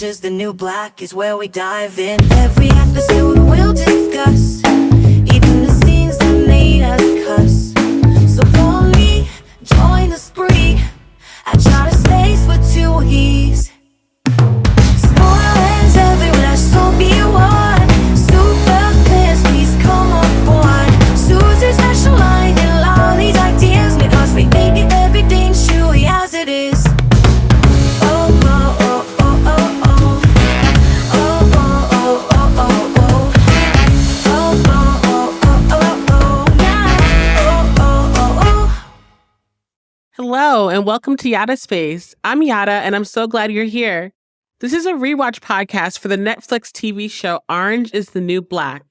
Orange is the new black is where we dive in. Every episode we'll discuss, even the scenes that made us cuss. So follow me, join the spree. I try to space for 2 E's. Spoilers everywhere, so be warned. Super fans, please come on board. Susie's specializing all these ideas because we make it everything truly as it is. Hello, and welcome to Yadda Space. I'm Yadda, and I'm so glad you're here. This is a rewatch podcast for the Netflix TV show Orange is the New Black.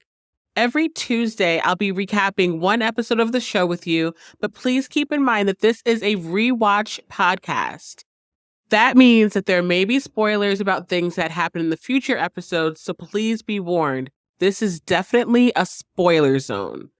Every Tuesday, I'll be recapping one episode of the show with you, but please keep in mind that this is a rewatch podcast. That means that there may be spoilers about things that happen in the future episodes, so please be warned. This is definitely a spoiler zone.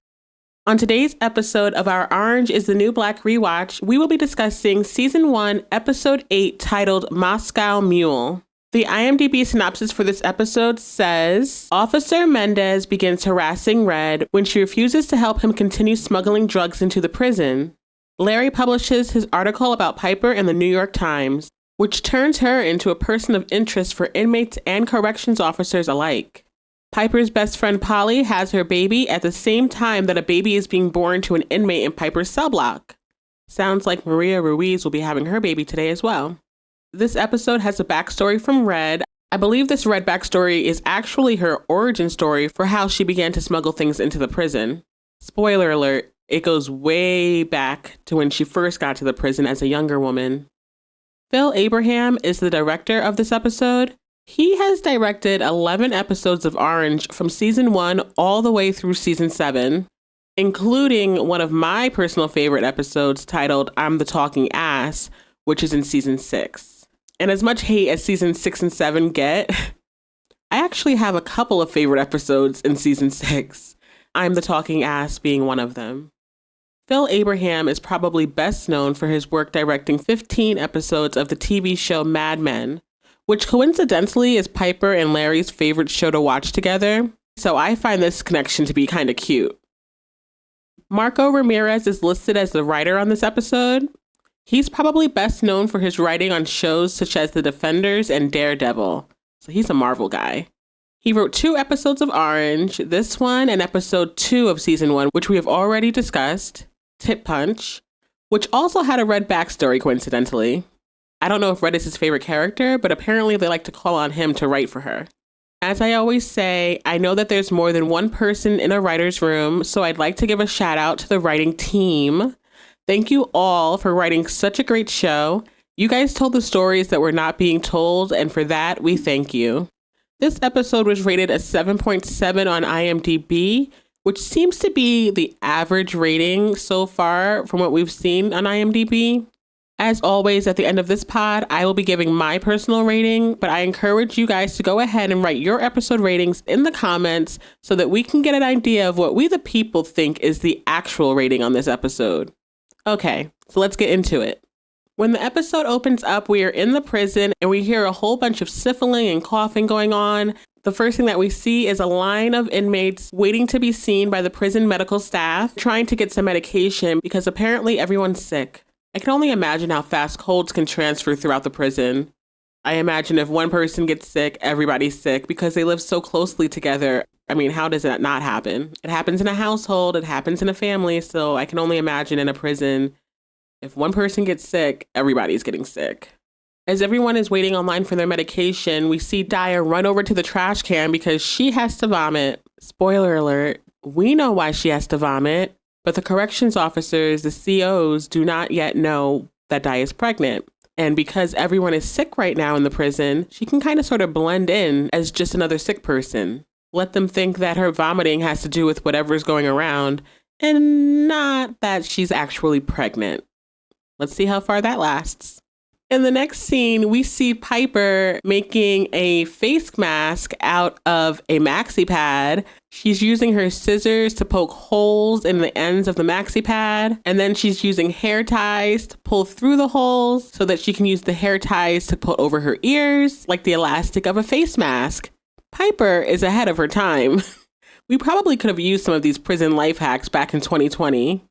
On today's episode of our Orange is the New Black rewatch, we will be discussing Season 1, Episode 8, titled Moscow Mule. The IMDb synopsis for this episode says, Officer Mendez begins harassing Red when she refuses to help him continue smuggling drugs into the prison. Larry publishes his article about Piper in the New York Times, which turns her into a person of interest for inmates and corrections officers alike. Piper's best friend Polly has her baby at the same time that a baby is being born to an inmate in Piper's cell block. Sounds like Maria Ruiz will be having her baby today as well. This episode has a backstory from Red. I believe this Red backstory is actually her origin story for how she began to smuggle things into the prison. Spoiler alert, it goes way back to when she first got to the prison as a younger woman. Phil Abraham is the director of this episode. He has directed 11 episodes of Orange from Season 1 all the way through Season 7, including one of my personal favorite episodes titled I'm the Talking Ass, which is in Season 6. And as much hate as Season 6 and 7 get, I actually have a couple of favorite episodes in Season 6, I'm the Talking Ass being one of them. Phil Abraham is probably best known for his work directing 15 episodes of the TV show Mad Men, which coincidentally is Piper and Larry's favorite show to watch together, so I find this connection to be kind of cute. Marco Ramirez is listed as the writer on this episode. He's probably best known for his writing on shows such as The Defenders and Daredevil, so he's a Marvel guy. He wrote 2 episodes of Orange, this one and episode 2 of Season 1, which we have already discussed, Tip Punch, which also had a Red backstory coincidentally. I don't know if Red is his favorite character, but apparently they like to call on him to write for her. As I always say, I know that there's more than one person in a writer's room, so I'd like to give a shout out to the writing team. Thank you all for writing such a great show. You guys told the stories that were not being told, and for that, we thank you. This episode was rated a 7.7 on IMDb, which seems to be the average rating so far from what we've seen on IMDb. As always, at the end of this pod, I will be giving my personal rating, but I encourage you guys to go ahead and write your episode ratings in the comments so that we can get an idea of what we the people think is the actual rating on this episode. Okay, so let's get into it. When the episode opens up, we are in the prison and we hear a whole bunch of sniffling and coughing going on. The first thing that we see is a line of inmates waiting to be seen by the prison medical staff, trying to get some medication because apparently everyone's sick. I can only imagine how fast colds can transfer throughout the prison. I imagine if one person gets sick, everybody's sick because they live so closely together. I mean, how does that not happen? It happens in a household, it happens in a family, so I can only imagine in a prison, if one person gets sick, everybody's getting sick. As everyone is waiting online for their medication, we see Daya run over to the trash can because she has to vomit. Spoiler alert, we know why she has to vomit. But the corrections officers, the COs, do not yet know that Daya is pregnant. And because everyone is sick right now in the prison, she can kind of sort of blend in as just another sick person. Let them think that her vomiting has to do with whatever's going around and not that she's actually pregnant. Let's see how far that lasts. In the next scene, we see Piper making a face mask out of a maxi pad. She's using her scissors to poke holes in the ends of the maxi pad. And then she's using hair ties to pull through the holes so that she can use the hair ties to put over her ears, like the elastic of a face mask. Piper is ahead of her time. We probably could have used some of these prison life hacks back in 2020.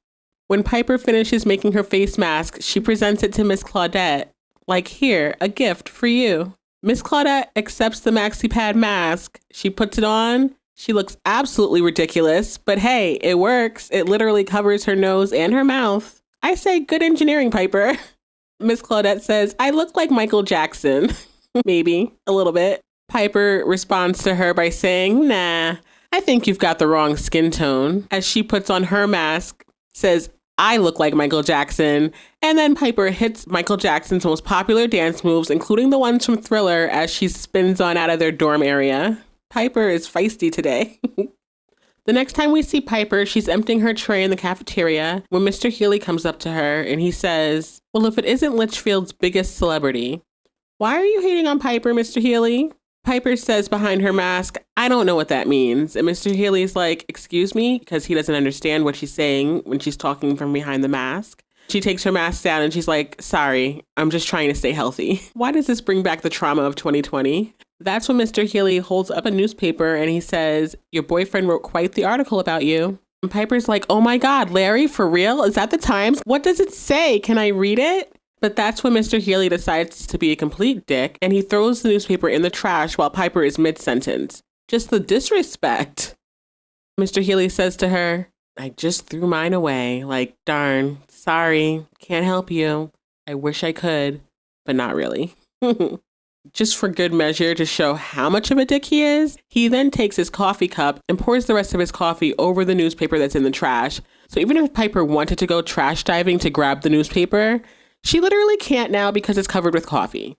When Piper finishes making her face mask, she presents it to Miss Claudette. Like, here, a gift for you. Miss Claudette accepts the maxi pad mask. She puts it on. She looks absolutely ridiculous, but hey, it works. It literally covers her nose and her mouth. I say good engineering, Piper. Miss Claudette says, I look like Michael Jackson. Maybe, a little bit. Piper responds to her by saying, nah, I think you've got the wrong skin tone. As she puts on her mask, says, I look like Michael Jackson. And then Piper hits Michael Jackson's most popular dance moves, including the ones from Thriller, as she spins on out of their dorm area. Piper is feisty today. The next time we see Piper, she's emptying her tray in the cafeteria when Mr. Healy comes up to her and he says, well, if it isn't Litchfield's biggest celebrity, why are you hating on Piper, Mr. Healy? Piper says behind her mask, I don't know what that means. And Mr. Healy's like, excuse me, because he doesn't understand what she's saying when she's talking from behind the mask. She takes her mask down and she's like, sorry, I'm just trying to stay healthy. Why does this bring back the trauma of 2020? That's when Mr. Healy holds up a newspaper and he says, your boyfriend wrote quite the article about you. And Piper's like, oh my God, Larry, for real? Is that the Times? What does it say? Can I read it? But that's when Mr. Healy decides to be a complete dick and he throws the newspaper in the trash while Piper is mid-sentence. Just the disrespect. Mr. Healy says to her, I just threw mine away. Like, darn, sorry, can't help you. I wish I could, but not really. Just for good measure to show how much of a dick he is, he then takes his coffee cup and pours the rest of his coffee over the newspaper that's in the trash. So even if Piper wanted to go trash diving to grab the newspaper, she literally can't now because it's covered with coffee.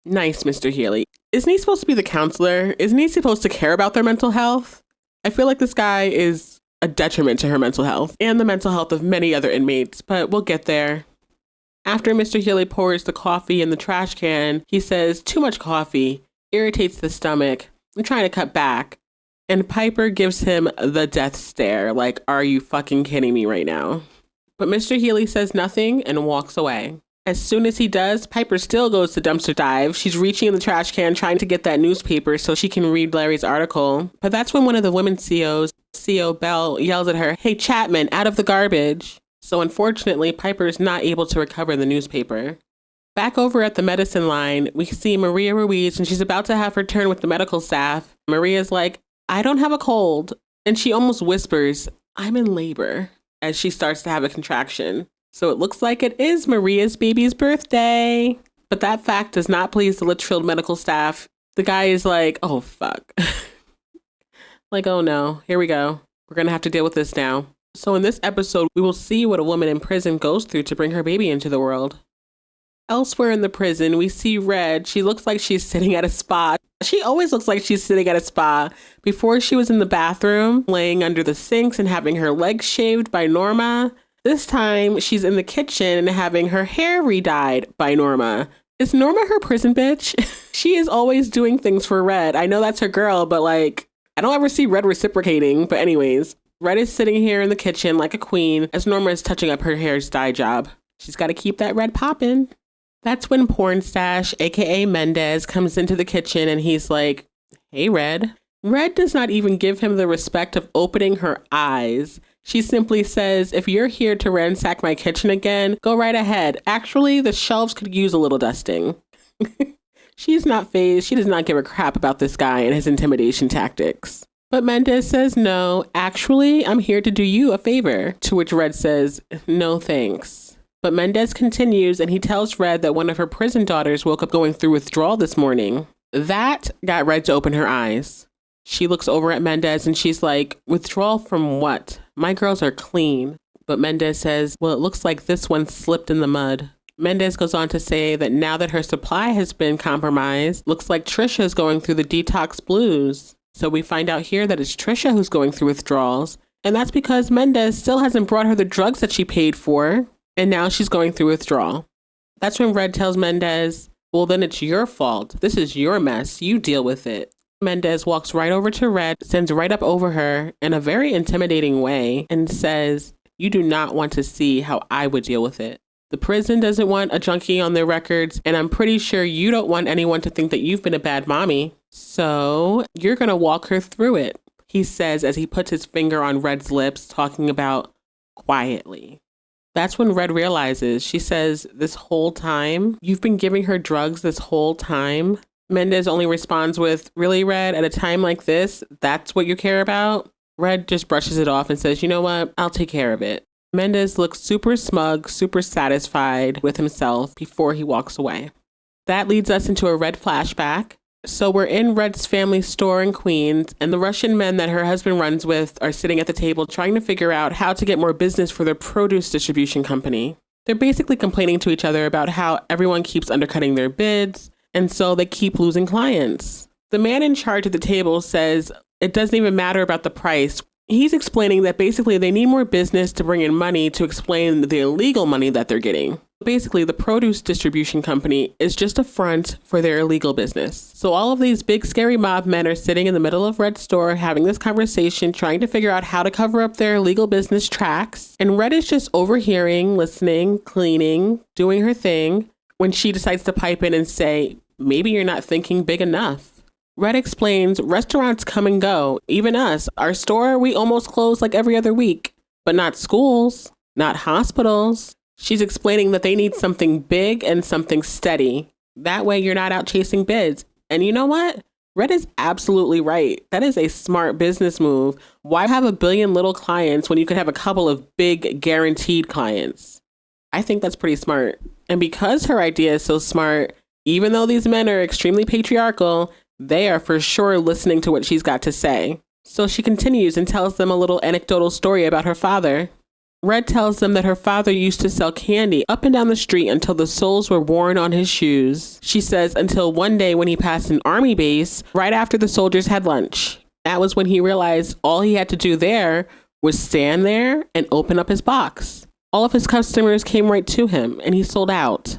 Nice, Mr. Healy. Isn't he supposed to be the counselor? Isn't he supposed to care about their mental health? I feel like this guy is a detriment to her mental health and the mental health of many other inmates, but we'll get there. After Mr. Healy pours the coffee in the trash can, he says, too much coffee, irritates the stomach, I'm trying to cut back. And Piper gives him the death stare, like, are you fucking kidding me right now? But Mr. Healy says nothing and walks away. As soon as he does, Piper still goes to dumpster dive. She's reaching in the trash can trying to get that newspaper so she can read Larry's article. But that's when one of the women COs, CO Bell, yells at her, hey Chapman, out of the garbage. So unfortunately, Piper is not able to recover the newspaper. Back over at the medicine line, we see Maria Ruiz and she's about to have her turn with the medical staff. Maria's like, I don't have a cold. And she almost whispers, I'm in labor, as she starts to have a contraction. So it looks like it is Maria's baby's birthday. But that fact does not please the Litchfield medical staff. The guy is like, oh, fuck. Like, oh no, here we go. We're going to have to deal with this now. So in this episode, we will see what a woman in prison goes through to bring her baby into the world. Elsewhere in the prison, we see Red. She looks like she's sitting at a spa. She always looks like she's sitting at a spa. Before she was in the bathroom, laying under the sinks and having her legs shaved by Norma. This time, she's in the kitchen having her hair re-dyed by Norma. Is Norma her prison bitch? She is always doing things for Red. I know that's her girl, but like, I don't ever see Red reciprocating. But anyways, Red is sitting here in the kitchen like a queen as Norma is touching up her hair's dye job. She's got to keep that red popping. That's when Porn Stash, aka Mendez, comes into the kitchen and he's like, hey, Red. Red does not even give him the respect of opening her eyes. She simply says, if you're here to ransack my kitchen again, go right ahead. Actually, the shelves could use a little dusting. She's not fazed. She does not give a crap about this guy and his intimidation tactics. But Mendez says, no, actually, I'm here to do you a favor. To which Red says, no thanks. But Mendez continues and he tells Red that one of her prison daughters woke up going through withdrawal this morning. That got Red to open her eyes. She looks over at Mendez and she's like, withdrawal from what? My girls are clean. But Mendez says, well, it looks like this one slipped in the mud. Mendez goes on to say that now that her supply has been compromised, looks like Tricia is going through the detox blues. So we find out here that it's Tricia who's going through withdrawals. And that's because Mendez still hasn't brought her the drugs that she paid for. And now she's going through withdrawal. That's when Red tells Mendez, well, then it's your fault. This is your mess. You deal with it. Mendez walks right over to Red, stands right up over her in a very intimidating way and says, you do not want to see how I would deal with it. The prison doesn't want a junkie on their records, and I'm pretty sure you don't want anyone to think that you've been a bad mommy. So you're going to walk her through it, he says as he puts his finger on Red's lips, talking about quietly. That's when Red realizes. She says, this whole time, you've been giving her drugs this whole time? Mendez only responds with, really, Red, at a time like this, that's what you care about? Red just brushes it off and says, you know what, I'll take care of it. Mendez looks super smug, super satisfied with himself before he walks away. That leads us into a Red flashback. So we're in Red's family store in Queens, and the Russian men that her husband runs with are sitting at the table trying to figure out how to get more business for their produce distribution company. They're basically complaining to each other about how everyone keeps undercutting their bids, and so they keep losing clients. The man in charge of the table says it doesn't even matter about the price. He's explaining that basically they need more business to bring in money to explain the illegal money that they're getting. Basically, the produce distribution company is just a front for their illegal business. So all of these big scary mob men are sitting in the middle of Red's store having this conversation, trying to figure out how to cover up their illegal business tracks. And Red is just overhearing, listening, cleaning, doing her thing when she decides to pipe in and say, maybe you're not thinking big enough. Red explains restaurants come and go, even us. Our store, we almost close like every other week, but not schools, not hospitals. She's explaining that they need something big and something steady. That way you're not out chasing bids. And you know what? Red is absolutely right. That is a smart business move. Why have a billion little clients when you could have a couple of big guaranteed clients? I think that's pretty smart. And because her idea is so smart, even though these men are extremely patriarchal, they are for sure listening to what she's got to say. So she continues and tells them a little anecdotal story about her father. Red tells them that her father used to sell candy up and down the street until the soles were worn on his shoes. She says until one day when he passed an army base right after the soldiers had lunch. That was when he realized all he had to do there was stand there and open up his box. All of his customers came right to him and he sold out.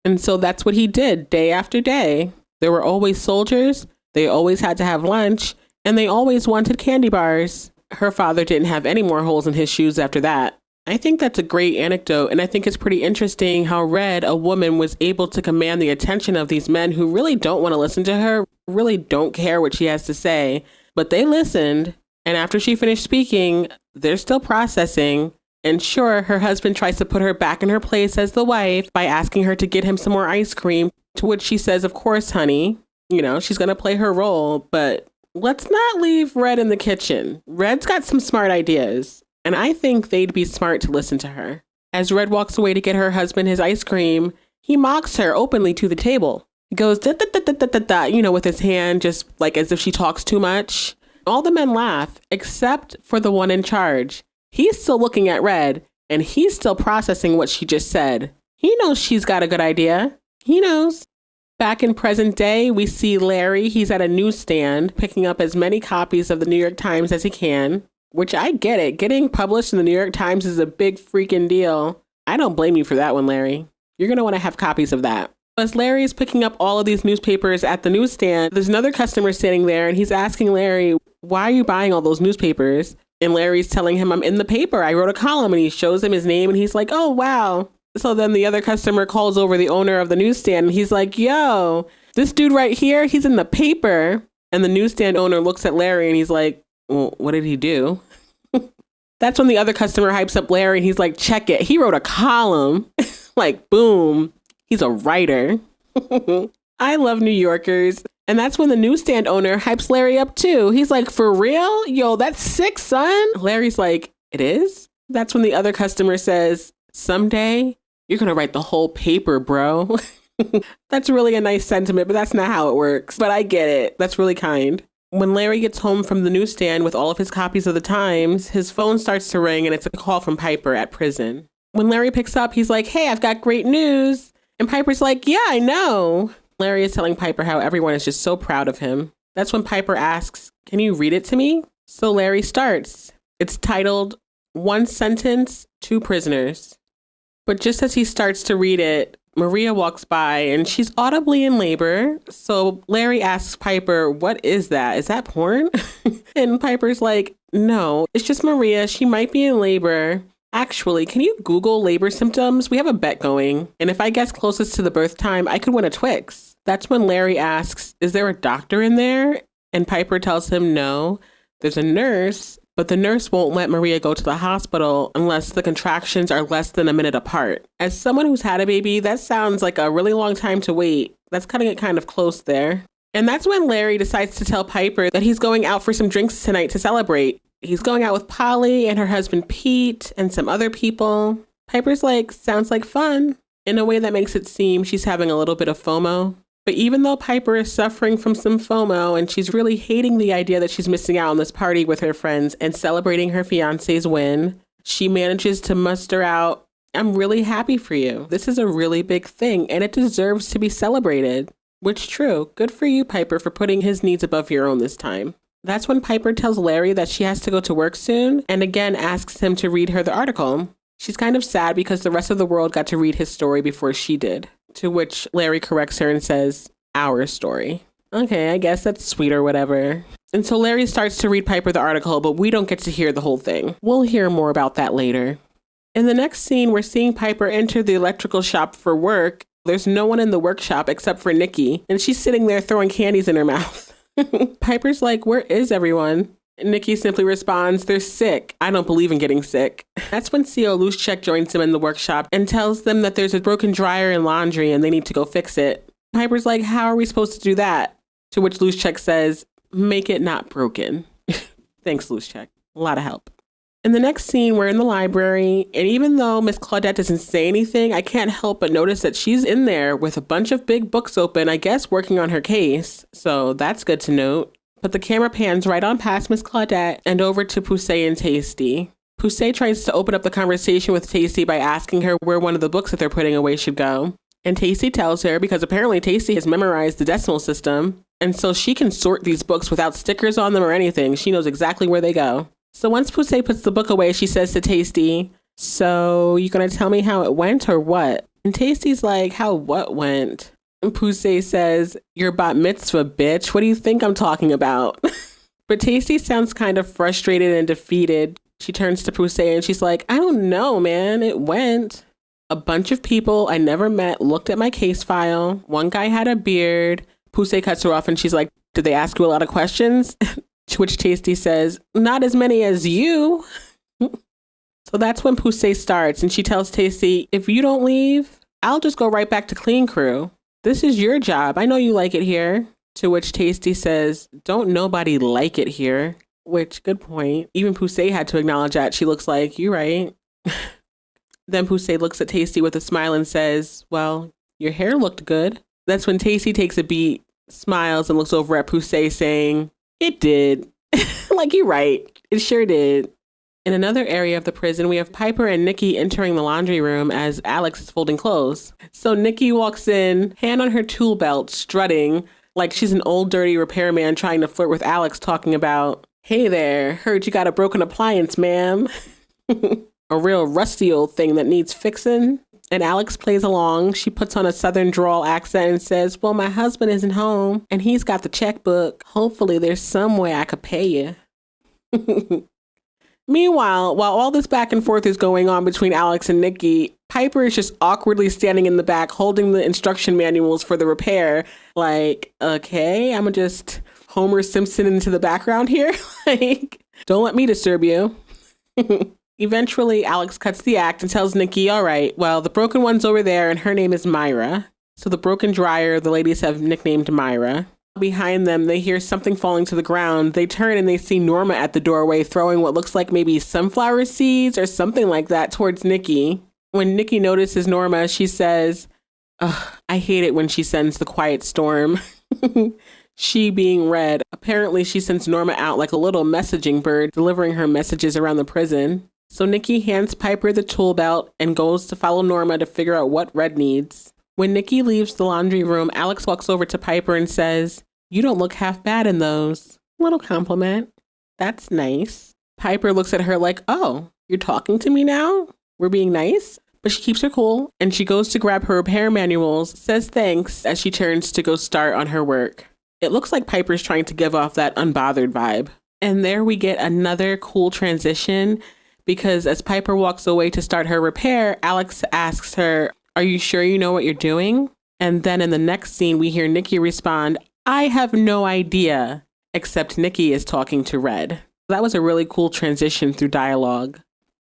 And so that's what he did day after day. There were always soldiers, they always had to have lunch, and they always wanted candy bars. Her father didn't have any more holes in his shoes after that. I think that's a great anecdote, and I think it's pretty interesting how Red, a woman, was able to command the attention of these men who really don't want to listen to her, really don't care what she has to say, but they listened, and after she finished speaking, they're still processing. And sure, her husband tries to put her back in her place as the wife by asking her to get him some more ice cream, to which she says, of course, honey, she's going to play her role, but let's not leave Red in the kitchen. Red's got some smart ideas, and I think they'd be smart to listen to her. As Red walks away to get her husband his ice cream, he mocks her openly to the table. He goes, da, da, da, da, da, da, da, with his hand, just like as if she talks too much. All the men laugh, except for the one in charge. He's still looking at Red, and he's still processing what she just said. He knows she's got a good idea. He knows. Back in present day, we see Larry. He's at a newsstand picking up as many copies of the New York Times as he can, which I get it. Getting published in the New York Times is a big freaking deal. I don't blame you for that one, Larry. You're going to want to have copies of that. As Larry is picking up all of these newspapers at the newsstand, there's another customer sitting there and he's asking Larry, why are you buying all those newspapers? And Larry's telling him, I'm in the paper. I wrote a column, and he shows him his name and he's like, oh, wow. So then the other customer calls over the owner of the newsstand and he's like, yo, this dude right here, he's in the paper. And the newsstand owner looks at Larry and he's like, well, what did he do? That's when the other customer hypes up Larry and he's like, check it. He wrote a column. Like, boom. He's a writer. I love New Yorkers. And that's when the newsstand owner hypes Larry up too. He's like, for real? Yo, that's sick, son. Larry's like, it is? That's when the other customer says, someday you're going to write the whole paper, bro. That's really a nice sentiment, but that's not how it works. But I get it. That's really kind. When Larry gets home from the newsstand with all of his copies of the Times, his phone starts to ring and it's a call from Piper at prison. When Larry picks up, he's like, hey, I've got great news. And Piper's like, yeah, I know. Larry is telling Piper how everyone is just so proud of him. That's when Piper asks, can you read it to me? So Larry starts. It's titled, One Sentence, Two Prisoners. But just as he starts to read it, Maria walks by and she's audibly in labor. So Larry asks Piper, what is that? Is that porn? And Piper's like, no, it's just Maria. She might be in labor. Actually, can you Google labor symptoms? We have a bet going. And if I guess closest to the birth time, I could win a Twix. That's when Larry asks, is there a doctor in there? And Piper tells him no, there's a nurse, but the nurse won't let Maria go to the hospital unless the contractions are less than a minute apart. As someone who's had a baby, that sounds like a really long time to wait. That's cutting it kind of close there. And that's when Larry decides to tell Piper that he's going out for some drinks tonight to celebrate. He's going out with Polly and her husband Pete and some other people. Piper's like, sounds like fun, in a way that makes it seem she's having a little bit of FOMO. But even though Piper is suffering from some FOMO and she's really hating the idea that she's missing out on this party with her friends and celebrating her fiance's win, she manages to muster out, I'm really happy for you. This is a really big thing and it deserves to be celebrated. Which true. Good for you, Piper, for putting his needs above your own this time. That's when Piper tells Larry that she has to go to work soon and again asks him to read her the article. She's kind of sad because the rest of the world got to read his story before she did. To which Larry corrects her and says, our story. Okay, I guess that's sweet or whatever. And so Larry starts to read Piper the article, but we don't get to hear the whole thing. We'll hear more about that later. In the next scene, we're seeing Piper enter the electrical shop for work. There's no one in the workshop except for Nicky, and she's sitting there throwing candies in her mouth. Piper's like, where is everyone? Nicky simply responds, they're sick. I don't believe in getting sick. That's when CO Luschek joins them in the workshop and tells them that there's a broken dryer and laundry and they need to go fix it. Piper's like, how are we supposed to do that? To which Luschek says, make it not broken. Thanks, Luschek. A lot of help. In the next scene, we're in the library, and even though Miss Claudette doesn't say anything, I can't help but notice that she's in there with a bunch of big books open, I guess working on her case. So that's good to note. But the camera pans right on past Miss Claudette and over to Poussey and Tasty. Poussey tries to open up the conversation with Tasty by asking her where one of the books that they're putting away should go. And Tasty tells her because apparently Tasty has memorized the decimal system. And so she can sort these books without stickers on them or anything. She knows exactly where they go. So once Poussey puts the book away, she says to Tasty, so you gonna tell me how it went or what? And Tasty's like, how what went? And Poussey says, your bat mitzvah, bitch. What do you think I'm talking about? But Tasty sounds kind of frustrated and defeated. She turns to Poussey and she's like, I don't know, man. It went. A bunch of people I never met looked at my case file. One guy had a beard. Poussey cuts her off and she's like, did they ask you a lot of questions? To which Tasty says, not as many as you. So that's when Poussey starts and she tells Tasty, if you don't leave, I'll just go right back to clean crew. This is your job. I know you like it here. To which Tasty says, don't nobody like it here. Which, good point. Even Poussey had to acknowledge that. She looks like, you're right. Then Poussey looks at Tasty with a smile and says, well, your hair looked good. That's when Tasty takes a beat, smiles, and looks over at Poussey saying, it did. Like, you're right. It sure did. In another area of the prison, we have Piper and Nicky entering the laundry room as Alex is folding clothes. So Nicky walks in, hand on her tool belt, strutting like she's an old dirty repairman trying to flirt with Alex, talking about, hey there, heard you got a broken appliance, ma'am. A real rusty old thing that needs fixing. And Alex plays along. She puts on a southern drawl accent and says, well, my husband isn't home and he's got the checkbook. Hopefully there's some way I could pay you. Meanwhile, while all this back and forth is going on between Alex and Nicky, Piper is just awkwardly standing in the back holding the instruction manuals for the repair. Like, okay, I'm gonna just Homer Simpson into the background here. Like, don't let me disturb you. Eventually, Alex cuts the act and tells Nicky, all right, well, the broken one's over there and her name is Myra. So the broken dryer, the ladies have nicknamed Myra. Behind them, they hear something falling to the ground. They turn and they see Norma at the doorway throwing what looks like maybe sunflower seeds or something like that towards Nicky. When Nicky notices Norma, she says, ugh, I hate it when she sends the quiet storm. She being Red. Apparently, she sends Norma out like a little messaging bird, delivering her messages around the prison. So Nicky hands Piper the tool belt and goes to follow Norma to figure out what Red needs. When Nicky leaves the laundry room, Alex walks over to Piper and says, you don't look half bad in those. Little compliment. That's nice. Piper looks at her like, oh, you're talking to me now? We're being nice? But she keeps her cool and she goes to grab her repair manuals, says thanks as she turns to go start on her work. It looks like Piper's trying to give off that unbothered vibe. And there we get another cool transition because as Piper walks away to start her repair, Alex asks her, "Are you sure you know what you're doing?" And then in the next scene, we hear Nicky respond, "I have no idea," except Nicky is talking to Red. That was a really cool transition through dialogue.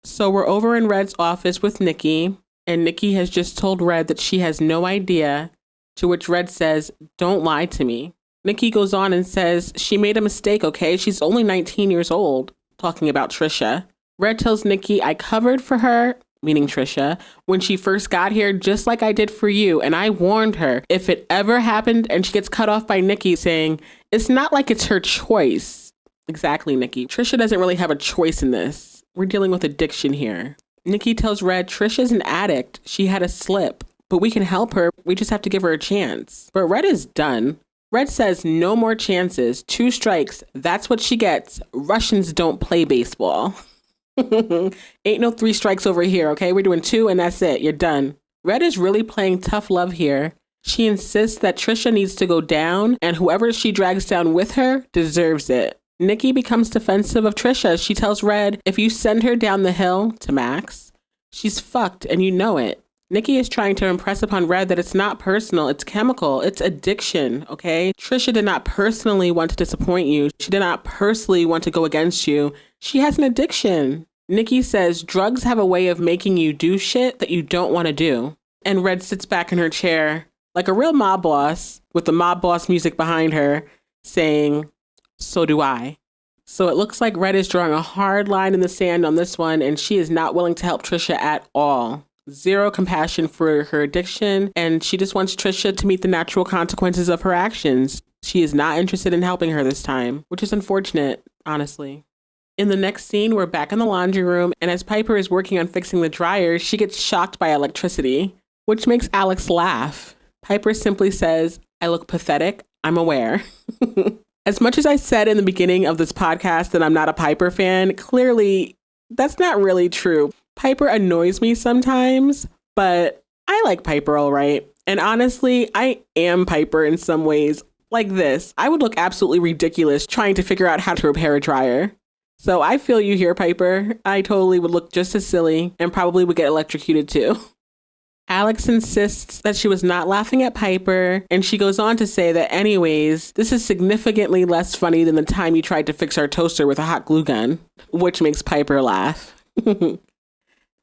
So we're over in Red's office with Nicky, and Nicky has just told Red that she has no idea, to which Red says, "Don't lie to me." Nicky goes on and says, "She made a mistake, okay? She's only 19 years old," talking about Tricia. Red tells Nicky, "I covered for her," meaning Tricia, "when she first got here, just like I did for you, and I warned her if it ever happened," and she gets cut off by Nicky saying, "It's not like it's her choice." Exactly, Nicky. Tricia doesn't really have a choice in this. We're dealing with addiction here. Nicky tells Red, "Tricia's an addict. She had a slip, but we can help her. We just have to give her a chance." But Red is done. Red says, "No more chances. 2 strikes. That's what she gets. Russians don't play baseball." Ain't no 3 strikes over here, okay? We're doing 2 and that's it. You're done. Red is really playing tough love here. She insists that Tricia needs to go down and whoever she drags down with her deserves it. Nicky becomes defensive of Tricia. She tells Red, if you send her down the hill, to Max, she's fucked and you know it. Nicky is trying to impress upon Red that it's not personal, it's chemical, it's addiction, okay? Tricia did not personally want to disappoint you. She did not personally want to go against you. She has an addiction. Nicky says drugs have a way of making you do shit that you don't want to do. And Red sits back in her chair like a real mob boss with the mob boss music behind her saying, "So do I." So it looks like Red is drawing a hard line in the sand on this one, and she is not willing to help Tricia at all. Zero compassion for her addiction, and she just wants Tricia to meet the natural consequences of her actions. She is not interested in helping her this time, which is unfortunate, honestly. In the next scene, we're back in the laundry room, and as Piper is working on fixing the dryer, she gets shocked by electricity, which makes Alex laugh. Piper simply says, "I look pathetic. I'm aware." As much as I said in the beginning of this podcast that I'm not a Piper fan, clearly that's not really true. Piper annoys me sometimes, but I like Piper all right. And honestly, I am Piper in some ways. Like this, I would look absolutely ridiculous trying to figure out how to repair a dryer. So I feel you here, Piper. I totally would look just as silly and probably would get electrocuted too. Alex insists that she was not laughing at Piper, and she goes on to say that anyways, this is significantly less funny than the time you tried to fix our toaster with a hot glue gun, which makes Piper laugh.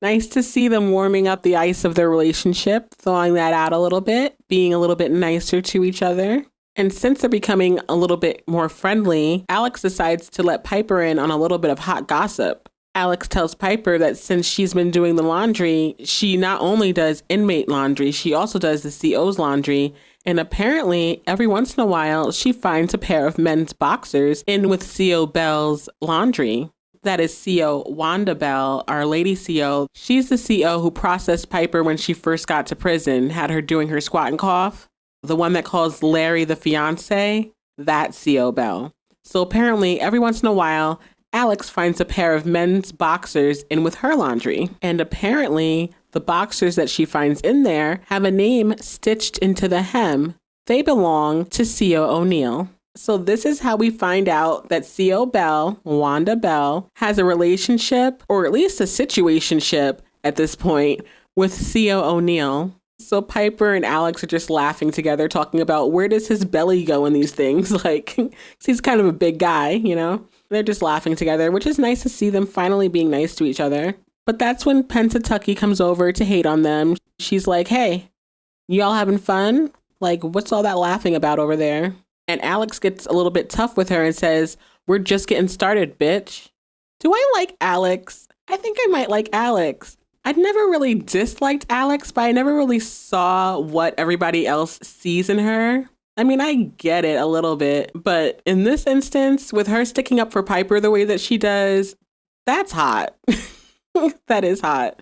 Nice to see them warming up the ice of their relationship, thawing that out a little bit, being a little bit nicer to each other. And since they're becoming a little bit more friendly, Alex decides to let Piper in on a little bit of hot gossip. Alex tells Piper that since she's been doing the laundry, she not only does inmate laundry, she also does the CO's laundry. And apparently, every once in a while, she finds a pair of men's boxers in with CO Bell's laundry. That is CO Wanda Bell, our lady CO. She's the CO who processed Piper when she first got to prison, had her doing her squat and cough. The one that calls Larry the fiance, that CO Bell. So apparently, every once in a while, Alex finds a pair of men's boxers in with her laundry. And apparently, the boxers that she finds in there have a name stitched into the hem. They belong to CO O'Neill. So this is how we find out that CO Bell, Wanda Bell, has a relationship, or at least a situationship at this point, with CO O'Neill. So Piper and Alex are just laughing together, talking about where does his belly go in these things? Like, he's kind of a big guy, you know? They're just laughing together, which is nice to see them finally being nice to each other. But that's when Pennsatucky comes over to hate on them. She's like, "Hey, y'all having fun? Like, what's all that laughing about over there?" And Alex gets a little bit tough with her and says, "We're just getting started, bitch." Do I like Alex? I think I might like Alex. I'd never really disliked Alex, but I never really saw what everybody else sees in her. I mean, I get it a little bit, but in this instance, with her sticking up for Piper the way that she does, that's hot. That is hot.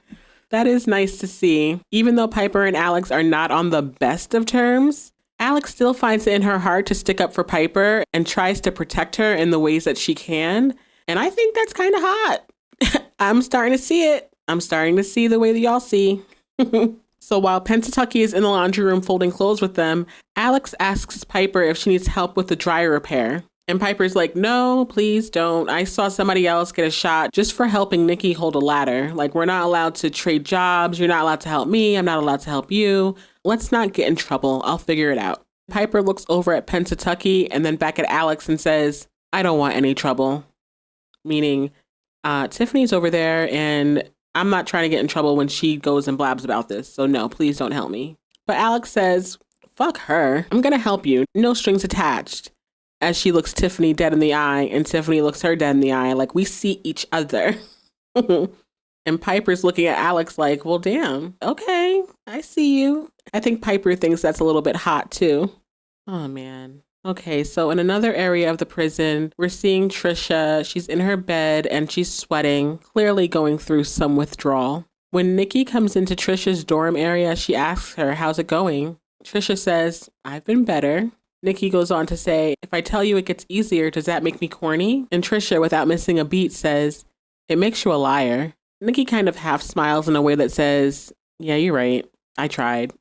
That is nice to see. Even though Piper and Alex are not on the best of terms, Alex still finds it in her heart to stick up for Piper and tries to protect her in the ways that she can. And I think that's kind of hot. I'm starting to see it. I'm starting to see the way that y'all see. So while Pennsatucky is in the laundry room folding clothes with them, Alex asks Piper if she needs help with the dryer repair. And Piper's like, no, please don't. I saw somebody else get a shot just for helping Nicky hold a ladder. Like, we're not allowed to trade jobs. You're not allowed to help me. I'm not allowed to help you. Let's not get in trouble. I'll figure it out. Piper looks over at Pennsatucky and then back at Alex and says, I don't want any trouble. Meaning, Tiffany's over there and I'm not trying to get in trouble when she goes and blabs about this. So no, please don't help me. But Alex says, fuck her. I'm going to help you. No strings attached. As she looks Tiffany dead in the eye and Tiffany looks her dead in the eye. Like, we see each other. And Piper's looking at Alex like, well, damn. Okay, I see you. I think Piper thinks that's a little bit hot too. Oh, man. Okay, so in another area of the prison, we're seeing Tricia. She's in her bed and she's sweating, clearly going through some withdrawal. When Nicky comes into Tricia's dorm area, she asks her, how's it going? Tricia says, I've been better. Nicky goes on to say, if I tell you it gets easier, does that make me corny? And Tricia, without missing a beat, says, it makes you a liar. Nicky kind of half smiles in a way that says, yeah, you're right. I tried.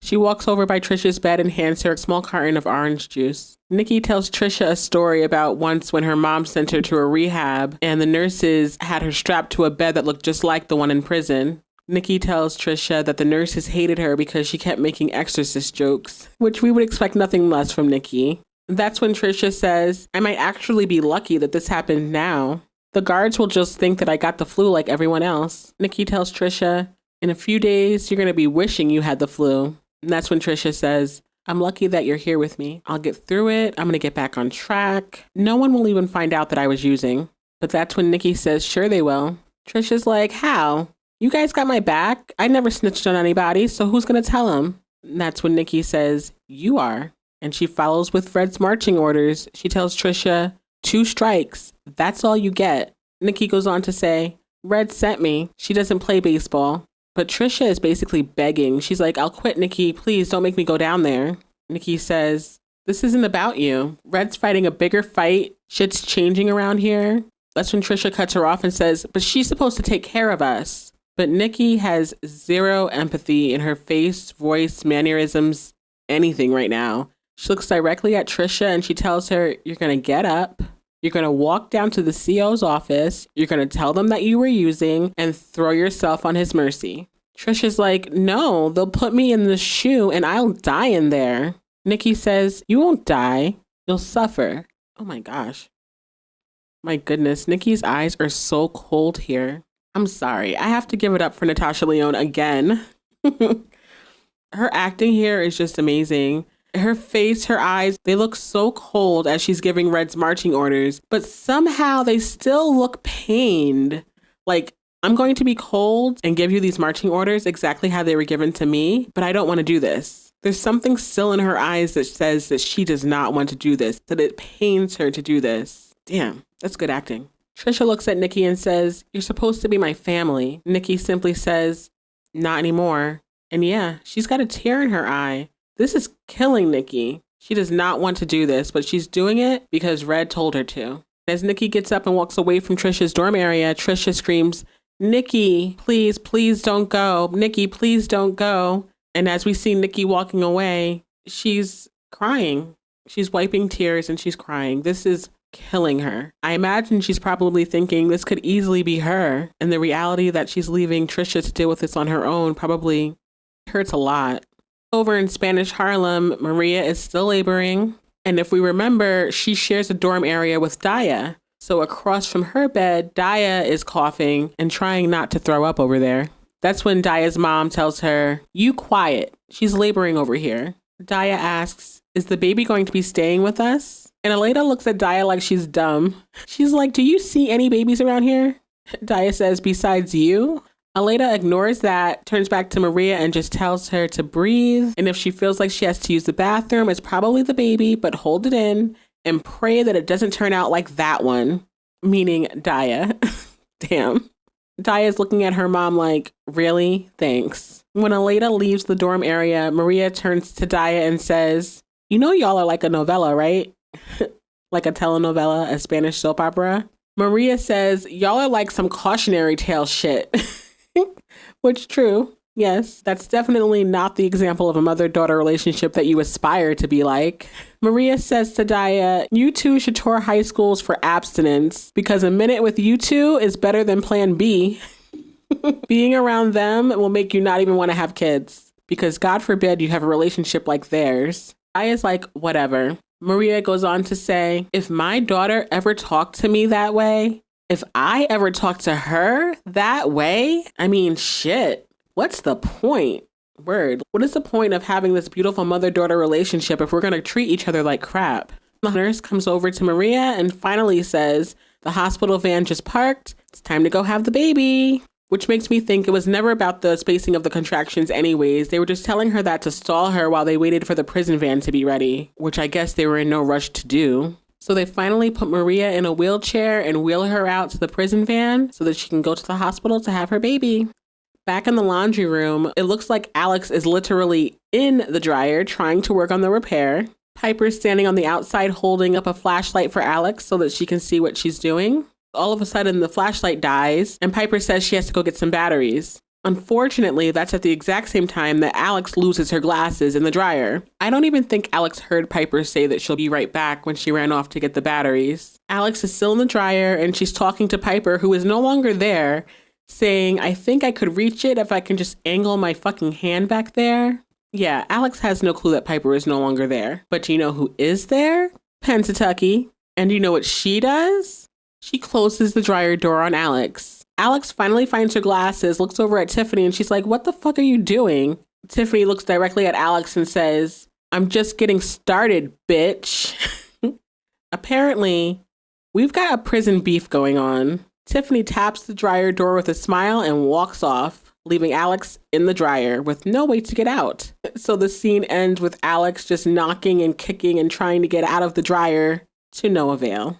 She walks over by Tricia's bed and hands her a small carton of orange juice. Nicky tells Tricia a story about once when her mom sent her to a rehab and the nurses had her strapped to a bed that looked just like the one in prison. Nicky tells Tricia that the nurses hated her because she kept making exorcist jokes, which we would expect nothing less from Nicky. That's when Tricia says, I might actually be lucky that this happened now. The guards will just think that I got the flu like everyone else. Nicky tells Tricia, in a few days, you're going to be wishing you had the flu. And that's when Tricia says, I'm lucky that you're here with me. I'll get through it. I'm going to get back on track. No one will even find out that I was using. But that's when Nicky says, sure they will. Tricia's like, how? You guys got my back? I never snitched on anybody, so who's going to tell him? And that's when Nicky says, you are. And she follows with Red's marching orders. She tells Tricia, 2 strikes. That's all you get. Nicky goes on to say, Red sent me. She doesn't play baseball. But Tricia is basically begging. She's like, I'll quit, Nicky. Please don't make me go down there. Nicky says, this isn't about you. Red's fighting a bigger fight. Shit's changing around here. That's when Tricia cuts her off and says, but she's supposed to take care of us. But Nicky has zero empathy in her face, voice, mannerisms, anything right now. She looks directly at Tricia and she tells her, you're going to get up. You're going to walk down to the CO's office. You're going to tell them that you were using and throw yourself on his mercy. Tricia's like, no, they'll put me in the shoe and I'll die in there. Nicky says, you won't die. You'll suffer. Oh my gosh. My goodness, Nicky's eyes are so cold here. I'm sorry. I have to give it up for Natasha Lyonne again. Her acting here is just amazing. Her face, her eyes, they look so cold as she's giving Red's marching orders, but somehow they still look pained. Like, I'm going to be cold and give you these marching orders exactly how they were given to me, but I don't want to do this. There's something still in her eyes that says that she does not want to do this, that it pains her to do this. Damn, that's good acting. Tricia looks at Nicky and says, you're supposed to be my family. Nicky simply says, not anymore. And yeah, she's got a tear in her eye. This is killing Nicky. She does not want to do this, but she's doing it because Red told her to. As Nicky gets up and walks away from Tricia's dorm area, Tricia screams, Nicky, please, please don't go. Nicky, please don't go. And as we see Nicky walking away, she's crying. She's wiping tears and she's crying. This is killing her. I imagine she's probably thinking this could easily be her. And the reality that she's leaving Tricia to deal with this on her own probably hurts a lot. Over in Spanish Harlem, Maria is still laboring. And if we remember, she shares a dorm area with Daya. So across from her bed, Daya is coughing and trying not to throw up over there. That's when Daya's mom tells her, you quiet. She's laboring over here. Daya asks, is the baby going to be staying with us? And Aleda looks at Daya like she's dumb. She's like, do you see any babies around here? Daya says, besides you? Aleda ignores that, turns back to Maria and just tells her to breathe. And if she feels like she has to use the bathroom, it's probably the baby, but hold it in and pray that it doesn't turn out like that one, meaning Daya. Damn. Daya's looking at her mom like, really? Thanks. When Aleda leaves the dorm area, Maria turns to Daya and says, you know y'all are like a novella, right? Like a telenovela, a Spanish soap opera. Maria says, y'all are like some cautionary tale shit. Which true. Yes, that's definitely not the example of a mother-daughter relationship that you aspire to be like. Maria says to Daya, you two should tour high schools for abstinence because a minute with you two is better than plan B. Being around them will make you not even want to have kids because God forbid you have a relationship like theirs. Daya's like, whatever. Maria goes on to say, if my daughter ever talked to me that way, if I ever talked to her that way, I mean, shit. What's the point? Word. What is the point of having this beautiful mother-daughter relationship if we're going to treat each other like crap? The nurse comes over to Maria and finally says, the hospital van just parked. It's time to go have the baby. Which makes me think it was never about the spacing of the contractions anyways. They were just telling her that to stall her while they waited for the prison van to be ready, which I guess they were in no rush to do. So they finally put Maria in a wheelchair and wheel her out to the prison van so that she can go to the hospital to have her baby. Back in the laundry room, it looks like Alex is literally in the dryer trying to work on the repair. Piper's standing on the outside holding up a flashlight for Alex so that she can see what she's doing. All of a sudden, the flashlight dies, and Piper says she has to go get some batteries. Unfortunately, that's at the exact same time that Alex loses her glasses in the dryer. I don't even think Alex heard Piper say that she'll be right back when she ran off to get the batteries. Alex is still in the dryer, and she's talking to Piper, who is no longer there, saying, I think I could reach it if I can just angle my fucking hand back there. Yeah, Alex has no clue that Piper is no longer there. But do you know who is there? Pennsatucky. And do you know what she does? She closes the dryer door on Alex. Alex finally finds her glasses, looks over at Tiffany, and she's like, what the fuck are you doing? Tiffany looks directly at Alex and says, I'm just getting started, bitch. Apparently, we've got a prison beef going on. Tiffany taps the dryer door with a smile and walks off, leaving Alex in the dryer with no way to get out. So the scene ends with Alex just knocking and kicking and trying to get out of the dryer to no avail.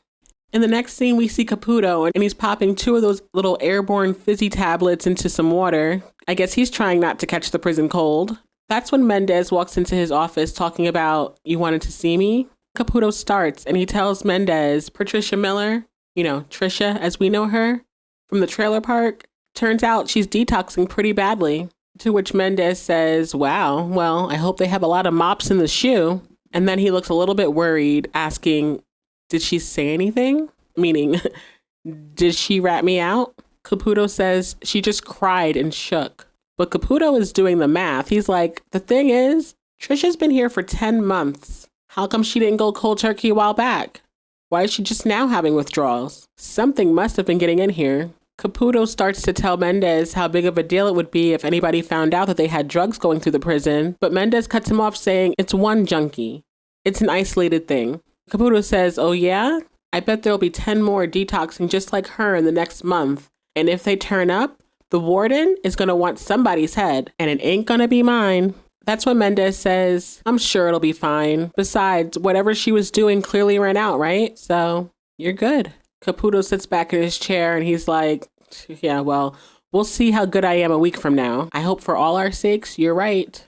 In the next scene, we see Caputo, and he's popping 2 of those little airborne fizzy tablets into some water. I guess he's trying not to catch the prison cold. That's when Mendez walks into his office talking about, you wanted to see me? Caputo starts, and he tells Mendez, Patricia Miller, you know, Tricia, as we know her, from the trailer park, turns out she's detoxing pretty badly. To which Mendez says, wow, well, I hope they have a lot of mops in the shoe. And then he looks a little bit worried, asking, did she say anything? Meaning, did she rat me out? Caputo says she just cried and shook. But Caputo is doing the math. He's like, the thing is, Tricia's been here for 10 months. How come she didn't go cold turkey a while back? Why is she just now having withdrawals? Something must have been getting in here. Caputo starts to tell Mendez how big of a deal it would be if anybody found out that they had drugs going through the prison, but Mendez cuts him off saying it's one junkie. It's an isolated thing. Caputo says, oh yeah? I bet there'll be 10 more detoxing just like her in the next month. And if they turn up, the warden is going to want somebody's head, and it ain't going to be mine. That's when Mendez says, I'm sure it'll be fine. Besides, whatever she was doing clearly ran out, right? So you're good. Caputo sits back in his chair and he's like, yeah, well, we'll see how good I am a week from now. I hope for all our sakes, you're right.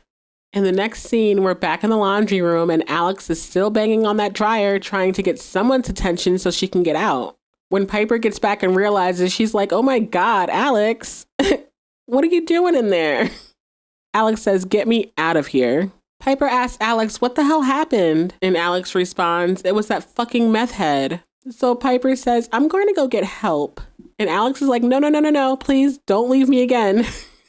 In the next scene, we're back in the laundry room and Alex is still banging on that dryer trying to get someone's attention so she can get out. When Piper gets back and realizes, she's like, oh my God, Alex, what are you doing in there? Alex says, get me out of here. Piper asks Alex, what the hell happened? And Alex responds, it was that fucking meth head. So Piper says, I'm going to go get help. And Alex is like, no, please don't leave me again.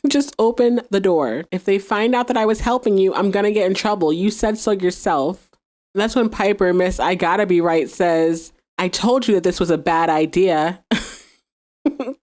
Just open the door. If they find out that I was helping you, I'm going to get in trouble. You said so yourself. And that's when Piper, Miss I Gotta Be Right, says, I told you that this was a bad idea.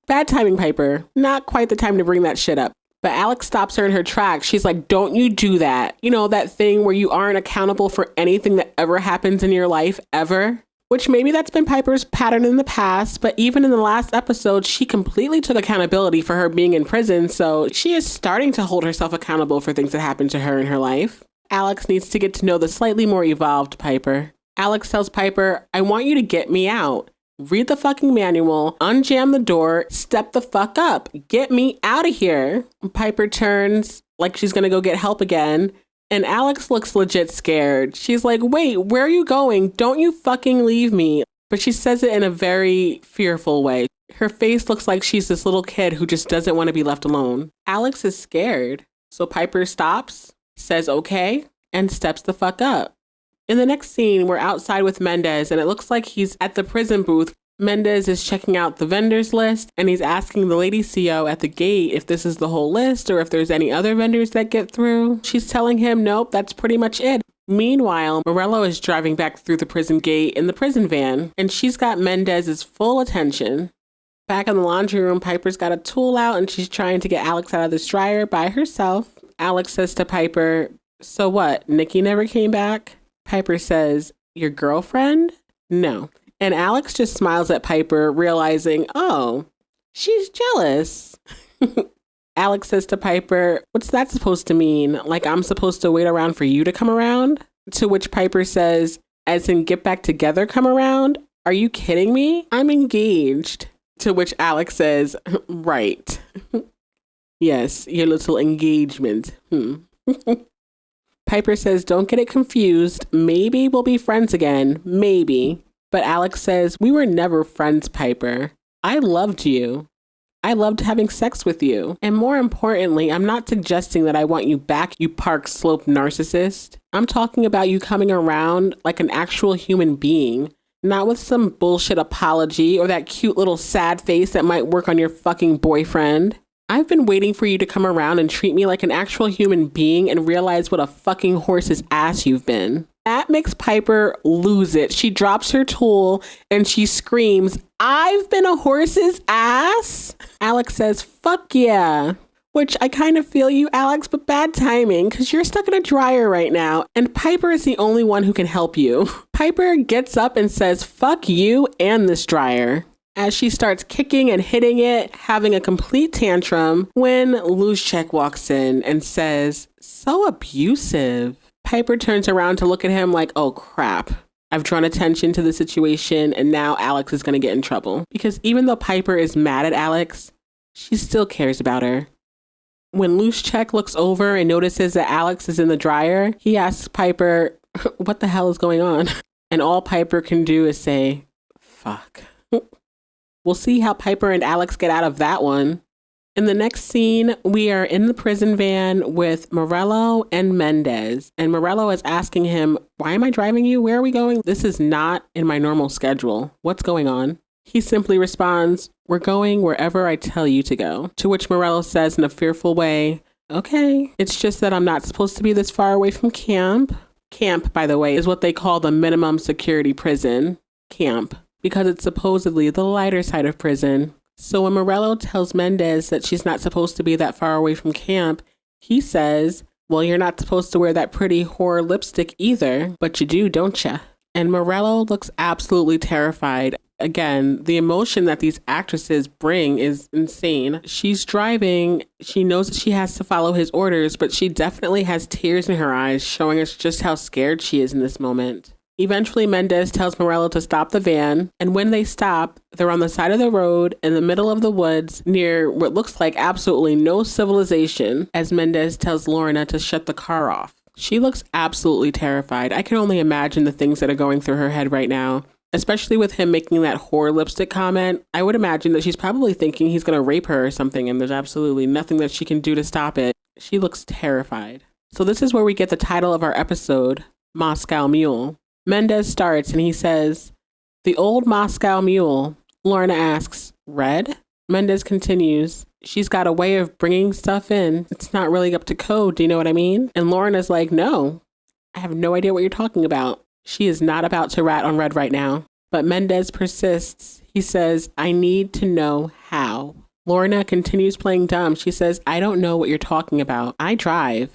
Bad timing, Piper. Not quite the time to bring that shit up. But Alex stops her in her tracks. She's like, don't you do that. You know, that thing where you aren't accountable for anything that ever happens in your life, ever. Which maybe that's been Piper's pattern in the past, but even in the last episode, she completely took accountability for her being in prison, so she is starting to hold herself accountable for things that happened to her in her life. Alex needs to get to know the slightly more evolved Piper. Alex tells Piper, I want you to get me out. Read the fucking manual, unjam the door, step the fuck up, get me out of here. Piper turns like she's gonna go get help again. And Alex looks legit scared. She's like, wait, where are you going? Don't you fucking leave me. But she says it in a very fearful way. Her face looks like she's this little kid who just doesn't want to be left alone. Alex is scared. So Piper stops, says okay, and steps the fuck up. In the next scene, we're outside with Mendez, and it looks like he's at the prison booth. Mendez is checking out the vendors list, and he's asking the lady CO at the gate if this is the whole list or if there's any other vendors that get through. She's telling him, nope, that's pretty much it. Meanwhile, Morello is driving back through the prison gate in the prison van, and she's got Mendez's full attention. Back in the laundry room, Piper's got a tool out, and she's trying to get Alex out of this dryer by herself. Alex says to Piper, so what, Nicky never came back? Piper says, your girlfriend? No. And Alex just smiles at Piper, realizing, oh, she's jealous. Alex says to Piper, what's that supposed to mean? Like I'm supposed to wait around for you to come around? To which Piper says, as in get back together, come around? Are you kidding me? I'm engaged. To which Alex says, right. Yes, your little engagement. Piper says, don't get it confused. Maybe we'll be friends again. Maybe. But Alex says, we were never friends, Piper. I loved you. I loved having sex with you. And more importantly, I'm not suggesting that I want you back, you Park Slope narcissist. I'm talking about you coming around like an actual human being, not with some bullshit apology or that cute little sad face that might work on your fucking boyfriend. I've been waiting for you to come around and treat me like an actual human being and realize what a fucking horse's ass you've been. That makes Piper lose it. She drops her tool and she screams, I've been a horse's ass? Alex says, fuck yeah. Which I kind of feel you, Alex, but bad timing because you're stuck in a dryer right now and Piper is the only one who can help you. Piper gets up and says, fuck you and this dryer, as she starts kicking and hitting it, having a complete tantrum, when Luschek walks in and says, so abusive. Piper turns around to look at him like, oh crap, I've drawn attention to the situation and now Alex is going to get in trouble. Because even though Piper is mad at Alex, she still cares about her. When Luschek looks over and notices that Alex is in the dryer, he asks Piper, what the hell is going on? And all Piper can do is say, fuck. We'll see how Piper and Alex get out of that one. In the next scene, we are in the prison van with Morello and Mendez. And Morello is asking him, why am I driving you? Where are we going? This is not in my normal schedule. What's going on? He simply responds, we're going wherever I tell you to go. To which Morello says in a fearful way, okay, it's just that I'm not supposed to be this far away from camp. Camp, by the way, is what they call the minimum security prison. Camp. Because it's supposedly the lighter side of prison. So when Morello tells Mendez that she's not supposed to be that far away from camp, he says, well, you're not supposed to wear that pretty whore lipstick either, but you do, don't ya? And Morello looks absolutely terrified. Again, the emotion that these actresses bring is insane. She's driving. She knows that she has to follow his orders, but she definitely has tears in her eyes, showing us just how scared she is in this moment. Eventually, Mendez tells Morello to stop the van, and when they stop, they're on the side of the road in the middle of the woods near what looks like absolutely no civilization, as Mendez tells Lorna to shut the car off. She looks absolutely terrified. I can only imagine the things that are going through her head right now, especially with him making that whore lipstick comment. I would imagine that she's probably thinking he's going to rape her or something, and there's absolutely nothing that she can do to stop it. She looks terrified. So this is where we get the title of our episode, Moscow Mule. Mendez starts and he says, the old Moscow Mule. Lorna asks, Red? Mendez continues, she's got a way of bringing stuff in. It's not really up to code, do you know what I mean? And Lorna's like, no, I have no idea what you're talking about. She is not about to rat on Red right now. But Mendez persists. He says, I need to know how. Lorna continues playing dumb. She says, I don't know what you're talking about. I drive.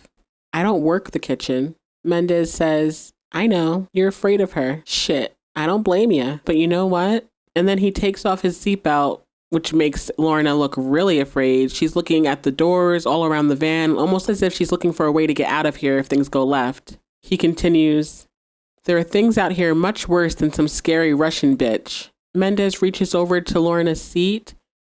I don't work the kitchen. Mendez says, I know, you're afraid of her. Shit, I don't blame you. But you know what? And then he takes off his seatbelt, which makes Lorna look really afraid. She's looking at the doors all around the van, almost as if she's looking for a way to get out of here if things go left. He continues, there are things out here much worse than some scary Russian bitch. Mendez reaches over to Lorna's seat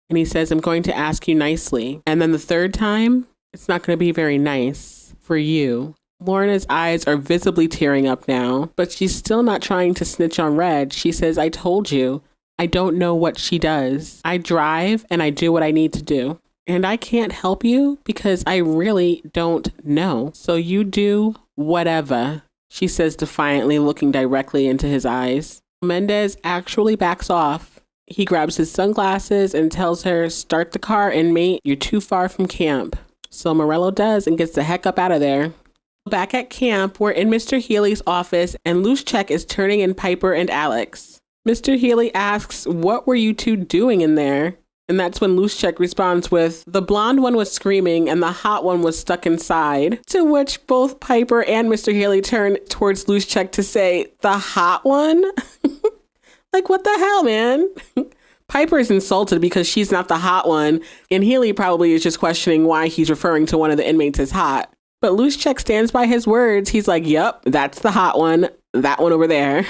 and he says, I'm going to ask you nicely. And then the third time, it's not going to be very nice for you. Lorna's eyes are visibly tearing up now, but she's still not trying to snitch on Red. She says, I told you, I don't know what she does. I drive and I do what I need to do. And I can't help you because I really don't know. So you do whatever, she says defiantly, looking directly into his eyes. Mendez actually backs off. He grabs his sunglasses and tells her, start the car, inmate. You're too far from camp. So Morello does and gets the heck up out of there. Back at camp, we're in Mr. Healy's office and Luschek is turning in Piper and Alex. Mr. Healy asks, what were you two doing in there? And that's when Luschek responds with, the blonde one was screaming and the hot one was stuck inside. To which both Piper and Mr. Healy turn towards Luschek to say, the hot one? Like, what the hell, man? Piper is insulted because she's not the hot one. And Healy probably is just questioning why he's referring to one of the inmates as hot. But Luschek stands by his words. He's like, yep, that's the hot one. That one over there.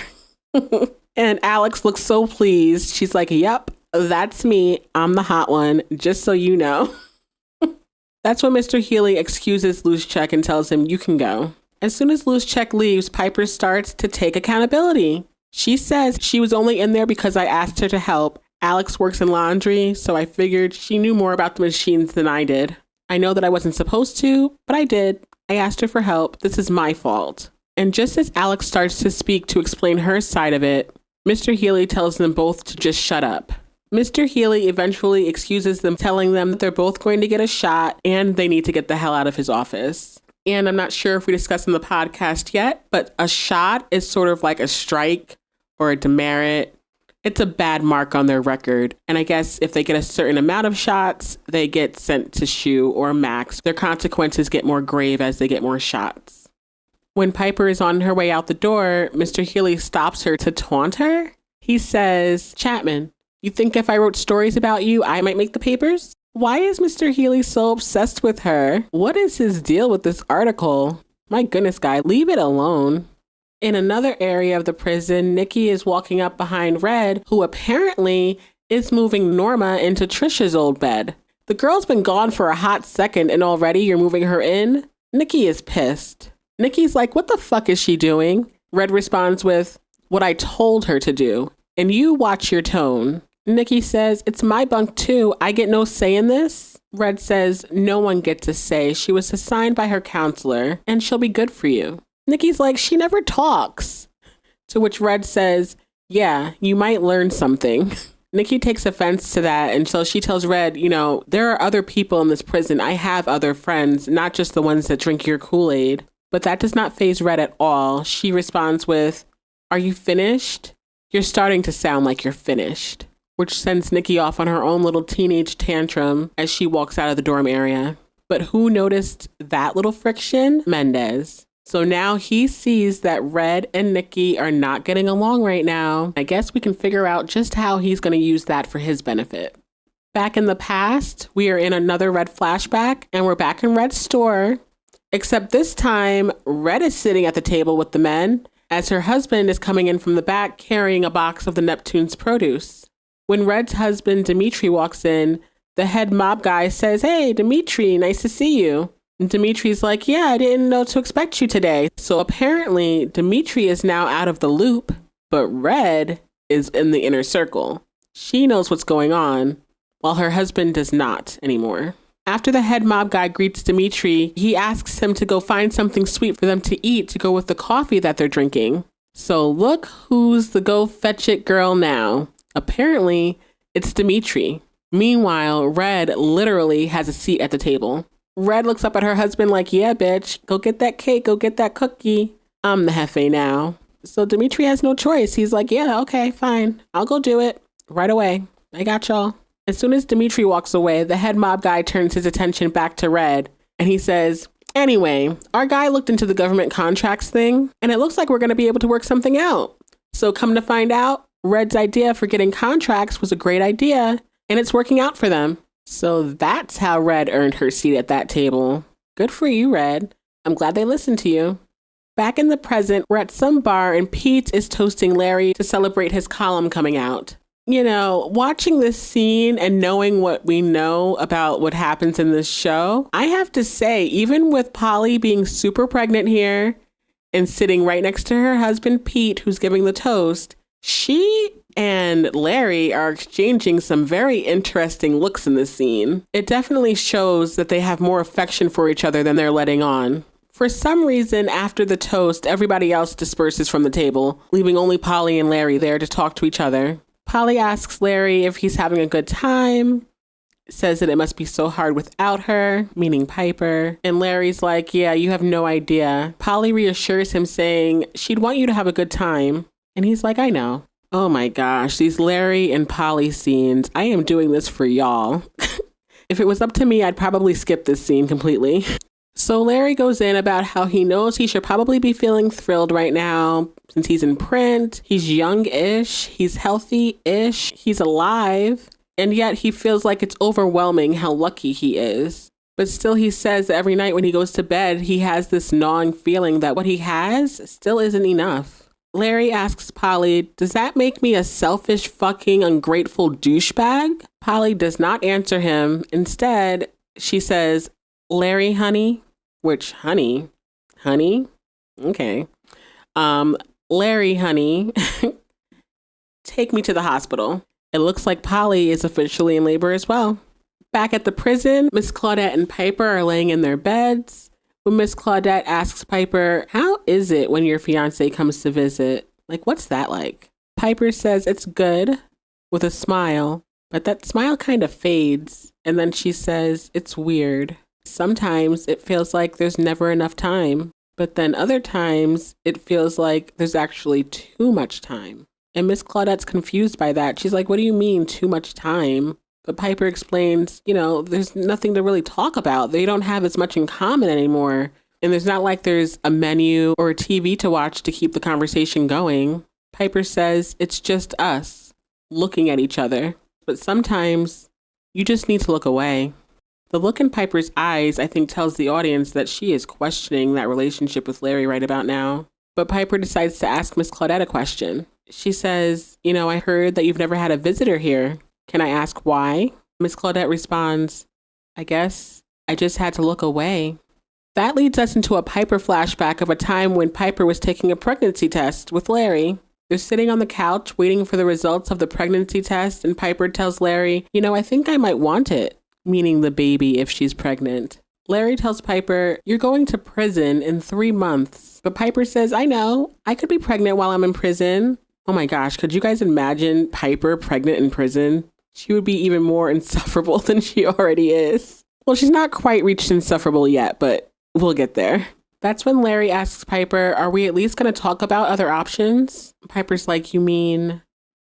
And Alex looks so pleased. She's like, yep, that's me. I'm the hot one, just so you know. That's when Mr. Healy excuses Luschek and tells him, you can go. As soon as Luschek leaves, Piper starts to take accountability. She says she was only in there because I asked her to help. Alex works in laundry, so I figured she knew more about the machines than I did. I know that I wasn't supposed to, but I did. I asked her for help. This is my fault. And just as Alex starts to speak to explain her side of it, Mr. Healy tells them both to just shut up. Mr. Healy eventually excuses them, telling them that they're both going to get a shot and they need to get the hell out of his office. And I'm not sure if we discussed in the podcast yet, but a shot is sort of like a strike or a demerit. It's a bad mark on their record. And I guess if they get a certain amount of shots, they get sent to SHU or max. Their consequences get more grave as they get more shots. When Piper is on her way out the door, Mr. Healy stops her to taunt her. He says, Chapman, you think if I wrote stories about you, I might make the papers? Why is Mr. Healy so obsessed with her? What is his deal with this article? My goodness, guy, leave it alone. In another area of the prison, Nicky is walking up behind Red, who apparently is moving Norma into Tricia's old bed. The girl's been gone for a hot second and already you're moving her in? Nicky is pissed. Nicky's like, what the fuck is she doing? Red responds with, what I told her to do. And you watch your tone. Nicky says, it's my bunk too. I get no say in this. Red says, no one gets a say. She was assigned by her counselor and she'll be good for you. Nicky's like, she never talks. To which Red says, yeah, you might learn something. Nicky takes offense to that. And so she tells Red, you know, there are other people in this prison. I have other friends, not just the ones that drink your Kool-Aid. But that does not faze Red at all. She responds with, are you finished? You're starting to sound like you're finished. Which sends Nicky off on her own little teenage tantrum as she walks out of the dorm area. But who noticed that little friction? Mendez. So now he sees that Red and Nicky are not getting along right now. I guess we can figure out just how he's going to use that for his benefit. Back in the past, we are in another Red flashback and we're back in Red's store. Except this time, Red is sitting at the table with the men as her husband is coming in from the back carrying a box of the Neptune's produce. When Red's husband, Dimitri, walks in, the head mob guy says, hey, Dimitri, nice to see you. And Dimitri's like, yeah, I didn't know to expect you today. So apparently, Dimitri is now out of the loop, but Red is in the inner circle. She knows what's going on, while her husband does not anymore. After the head mob guy greets Dimitri, he asks him to go find something sweet for them to eat to go with the coffee that they're drinking. So look who's the go fetch it girl now. Apparently, it's Dimitri. Meanwhile, Red literally has a seat at the table. Red looks up at her husband like, yeah, bitch, go get that cake, go get that cookie. I'm the jefe now. So Dimitri has no choice. He's like, yeah, okay, fine. I'll go do it right away. I got y'all. As soon as Dimitri walks away, the head mob guy turns his attention back to Red and he says, anyway, our guy looked into the government contracts thing and it looks like we're going to be able to work something out. So come to find out, Red's idea for getting contracts was a great idea and it's working out for them. So that's how Red earned her seat at that table. Good for you, Red. I'm glad they listened to you. Back in the present, we're at some bar and Pete is toasting Larry to celebrate his column coming out. You know, watching this scene and knowing what we know about what happens in this show, I have to say, even with Polly being super pregnant here and sitting right next to her husband, Pete, who's giving the toast, she and Larry are exchanging some very interesting looks in this scene. It definitely shows that they have more affection for each other than they're letting on. For some reason, after the toast, everybody else disperses from the table, leaving only Polly and Larry there to talk to each other. Polly asks Larry if he's having a good time, says that it must be so hard without her, meaning Piper. And Larry's like, yeah, you have no idea. Polly reassures him, saying she'd want you to have a good time. And he's like, I know. Oh my gosh, these Larry and Polly scenes. I am doing this for y'all. If it was up to me, I'd probably skip this scene completely. So Larry goes in about how he knows he should probably be feeling thrilled right now since he's in print. He's young-ish, he's healthy-ish, he's alive, and yet he feels like it's overwhelming how lucky he is. But still he says that every night when he goes to bed, he has this gnawing feeling that what he has still isn't enough. Larry asks Polly, does that make me a selfish, fucking, ungrateful douchebag? Polly does not answer him. Instead, she says, Larry, honey, which honey, okay. Larry, honey, take me to the hospital. It looks like Polly is officially in labor as well. Back at the prison, Miss Claudette and Piper are laying in their beds. When Miss Claudette asks Piper, how is it when your fiance comes to visit? Like, what's that like? Piper says it's good with a smile, but that smile kind of fades. And then she says, it's weird. Sometimes it feels like there's never enough time, but then other times it feels like there's actually too much time. And Miss Claudette's confused by that. She's like, what do you mean too much time? But Piper explains, you know, there's nothing to really talk about. They don't have as much in common anymore. And there's not like there's a menu or a TV to watch to keep the conversation going. Piper says it's just us looking at each other. But sometimes you just need to look away. The look in Piper's eyes, I think, tells the audience that she is questioning that relationship with Larry right about now. But Piper decides to ask Miss Claudette a question. She says, you know, I heard that you've never had a visitor here. Can I ask why? Miss Claudette responds, I guess I just had to look away. That leads us into a Piper flashback of a time when Piper was taking a pregnancy test with Larry. They're sitting on the couch waiting for the results of the pregnancy test, and Piper tells Larry, you know, I think I might want it. Meaning the baby if she's pregnant. Larry tells Piper, you're going to prison in 3 months. But Piper says, I know, I could be pregnant while I'm in prison. Oh my gosh, could you guys imagine Piper pregnant in prison? She would be even more insufferable than she already is. Well, she's not quite reached insufferable yet, but we'll get there. That's when Larry asks Piper, are we at least going to talk about other options? Piper's like, you mean?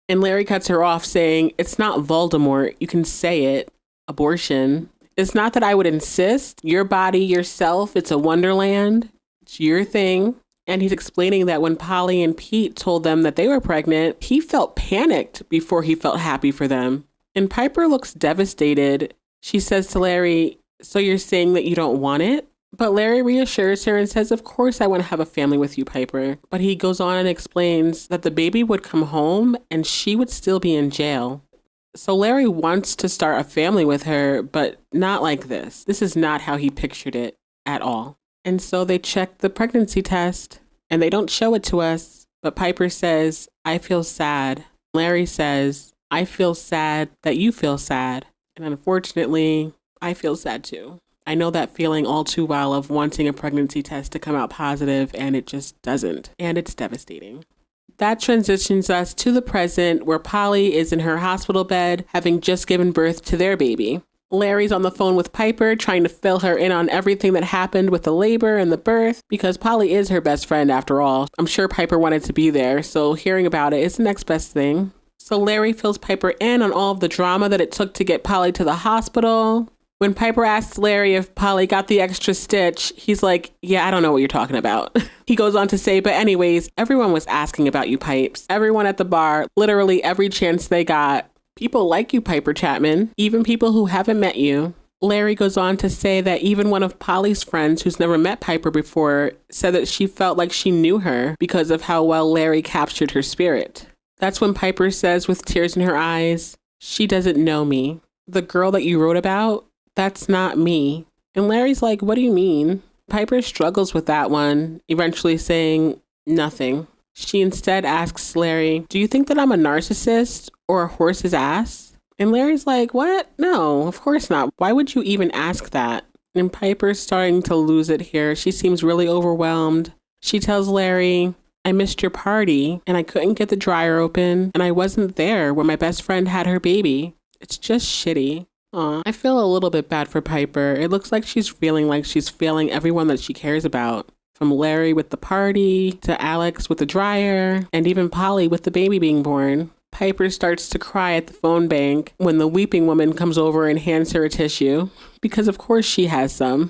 And Larry cuts her off saying, it's not Voldemort, you can say it. Abortion. It's not that I would insist. Your body, yourself, it's a wonderland. It's your thing. And he's explaining that when Polly and Pete told them that they were pregnant, he felt panicked before he felt happy for them. And Piper looks devastated. She says to Larry, so you're saying that you don't want it? But Larry reassures her and says, of course I want to have a family with you, Piper. But he goes on and explains that the baby would come home and she would still be in jail. So Larry wants to start a family with her, but not like this. This is not how he pictured it at all. And so they check the pregnancy test and they don't show it to us. But Piper says, I feel sad. Larry says, I feel sad that you feel sad. And unfortunately, I feel sad too. I know that feeling all too well of wanting a pregnancy test to come out positive and it just doesn't. And it's devastating. That transitions us to the present where Polly is in her hospital bed having just given birth to their baby. Larry's on the phone with Piper trying to fill her in on everything that happened with the labor and the birth because Polly is her best friend after all. I'm sure Piper wanted to be there, so hearing about it is the next best thing. So Larry fills Piper in on all of the drama that it took to get Polly to the hospital. When Piper asks Larry if Polly got the extra stitch, he's like, yeah, I don't know what you're talking about. He goes on to say, but anyways, everyone was asking about you, Pipes. Everyone at the bar, literally every chance they got. People like you, Piper Chapman, even people who haven't met you. Larry goes on to say that even one of Polly's friends who's never met Piper before said that she felt like she knew her because of how well Larry captured her spirit. That's when Piper says with tears in her eyes, "She doesn't know me. The girl that you wrote about, that's not me." And Larry's like, "What do you mean?" Piper struggles with that one, eventually saying nothing. She instead asks Larry, "Do you think that I'm a narcissist or a horse's ass?" And Larry's like, "What? No, of course not. Why would you even ask that?" And Piper's starting to lose it here. She seems really overwhelmed. She tells Larry, "I missed your party and I couldn't get the dryer open and I wasn't there when my best friend had her baby. It's just shitty." Aw, I feel a little bit bad for Piper. It looks like she's feeling like she's failing everyone that she cares about. From Larry with the party, to Alex with the dryer, and even Polly with the baby being born. Piper starts to cry at the phone bank when the weeping woman comes over and hands her a tissue, because of course she has some.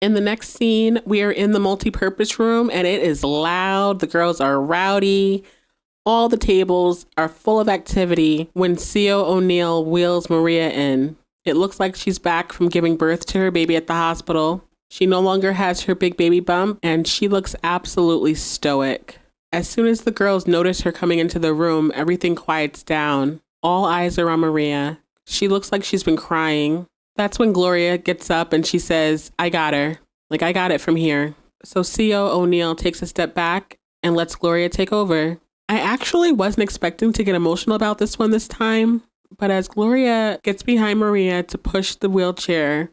In the next scene, we are in the multi-purpose room and it is loud. The girls are rowdy. All the tables are full of activity when CO O'Neill wheels Maria in. It looks like she's back from giving birth to her baby at the hospital. She no longer has her big baby bump and she looks absolutely stoic. As soon as the girls notice her coming into the room, everything quiets down. All eyes are on Maria. She looks like she's been crying. That's when Gloria gets up and she says, "I got her. Like, I got it from here." So CO O'Neill takes a step back and lets Gloria take over. I actually wasn't expecting to get emotional about this one this time, but as Gloria gets behind Maria to push the wheelchair,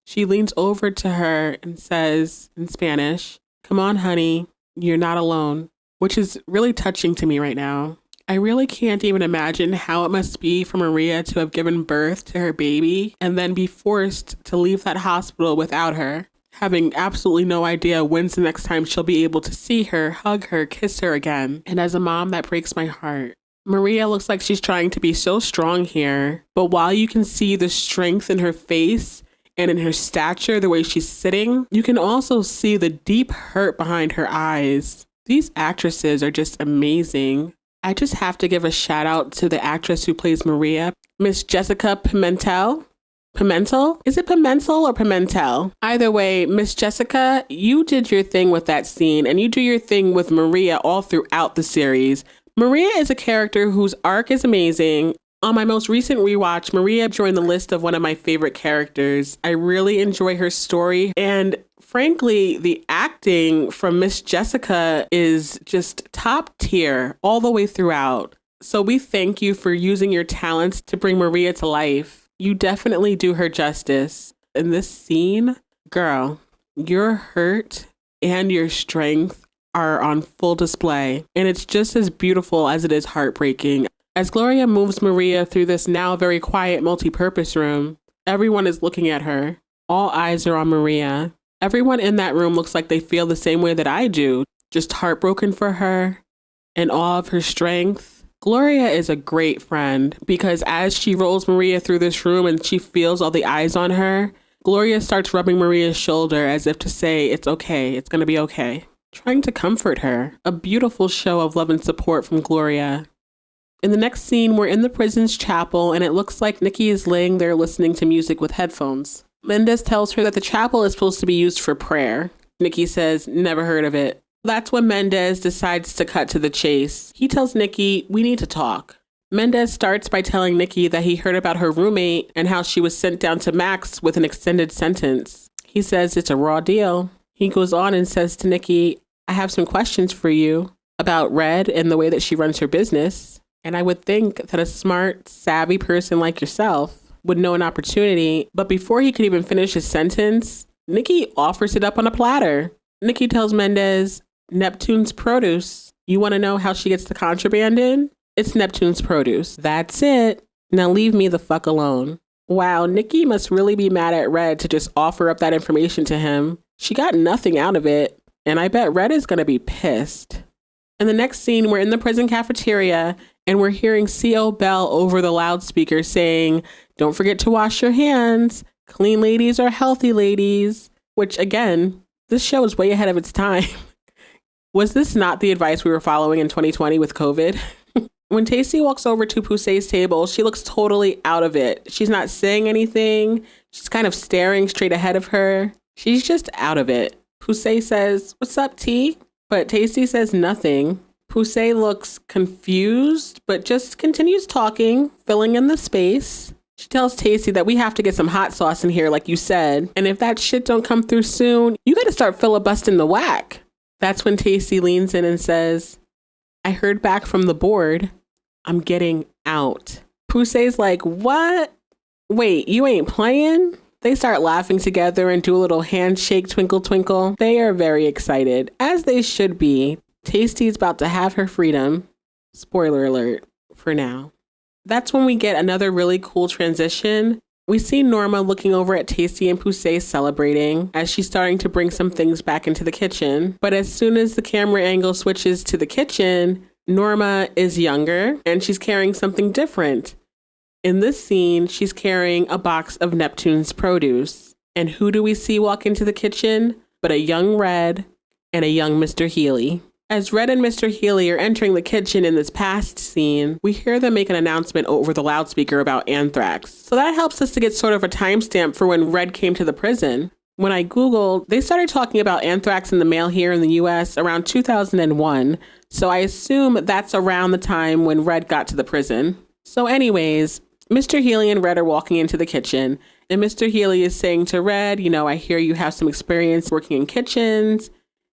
she leans over to her and says in Spanish, "Come on, honey, you're not alone," which is really touching to me right now. I really can't even imagine how it must be for Maria to have given birth to her baby and then be forced to leave that hospital without her, having absolutely no idea when's the next time she'll be able to see her, hug her, kiss her again. And as a mom, that breaks my heart. Maria looks like she's trying to be so strong here, but while you can see the strength in her face and in her stature, the way she's sitting, you can also see the deep hurt behind her eyes. These actresses are just amazing. I just have to give a shout out to the actress who plays Maria, Miss Jessica Pimentel. Pimentel? Is it Pimentel or Pimentel? Either way, Miss Jessica, you did your thing with that scene and you do your thing with Maria all throughout the series. Maria is a character whose arc is amazing. On my most recent rewatch, Maria joined the list of one of my favorite characters. I really enjoy her story, and frankly, the acting from Miss Jessica is just top tier all the way throughout. So we thank you for using your talents to bring Maria to life. You definitely do her justice. In this scene, girl, your hurt and your strength are on full display, and it's just as beautiful as it is heartbreaking. As Gloria moves Maria through this now very quiet multi-purpose room, everyone is looking at her. All eyes are on Maria. Everyone in that room looks like they feel the same way that I do, just heartbroken for her, in awe of her strength. Gloria is a great friend because as she rolls Maria through this room and she feels all the eyes on her, Gloria starts rubbing Maria's shoulder as if to say, "It's okay, it's gonna be okay." Trying to comfort her. A beautiful show of love and support from Gloria. In the next scene, we're in the prison's chapel, and it looks like Nicky is laying there listening to music with headphones. Mendez tells her that the chapel is supposed to be used for prayer. Nicky says, "Never heard of it." That's when Mendez decides to cut to the chase. He tells Nicky, "We need to talk." Mendez starts by telling Nicky that he heard about her roommate and how she was sent down to Max with an extended sentence. He says it's a raw deal. He goes on and says to Nicky, "I have some questions for you about Red and the way that she runs her business. And I would think that a smart, savvy person like yourself would know an opportunity." But before he could even finish his sentence, Nicky offers it up on a platter. Nicky tells Mendez, "Neptune's produce. You want to know how she gets the contraband in? It's Neptune's produce. That's it. Now leave me the fuck alone." Wow, Nicky must really be mad at Red to just offer up that information to him. She got nothing out of it, and I bet Red is going to be pissed. In the next scene, we're in the prison cafeteria, and we're hearing CO Bell over the loudspeaker saying, "Don't forget to wash your hands. Clean ladies are healthy ladies." Which, again, this show is way ahead of its time. Was this not the advice we were following in 2020 with COVID? When Tacy walks over to Pusey's table, she looks totally out of it. She's not saying anything. She's kind of staring straight ahead of her. She's just out of it. Pusey says, "What's up, T?" But Tacy says nothing. Poussey looks confused, but just continues talking, filling in the space. She tells Tacy that we have to get some hot sauce in here, like you said. And if that shit don't come through soon, you got to start filibustering the whack. That's when Tacy leans in and says, I heard back from the board. I'm getting out. Poussey's like, what? Wait, you ain't playing? They start laughing together and do a little handshake, twinkle, twinkle. They are very excited, as they should be. Tasty's about to have her freedom. Spoiler alert for now. That's when we get another really cool transition. We see Norma looking over at Tacy and Poussey celebrating as she's starting to bring some things back into the kitchen. But as soon as the camera angle switches to the kitchen, Norma is younger and she's carrying something different. In this scene, she's carrying a box of Neptune's produce. And who do we see walk into the kitchen? But a young Red and a young Mr. Healy. As Red and Mr. Healy are entering the kitchen in this past scene, we hear them make an announcement over the loudspeaker about anthrax. So that helps us to get sort of a timestamp for when Red came to the prison. When I Googled, they started talking about anthrax in the mail here in the US around 2001. So I assume that's around the time when Red got to the prison. So anyways, Mr. Healy and Red are walking into the kitchen, and Mr. Healy is saying to Red, I hear you have some experience working in kitchens.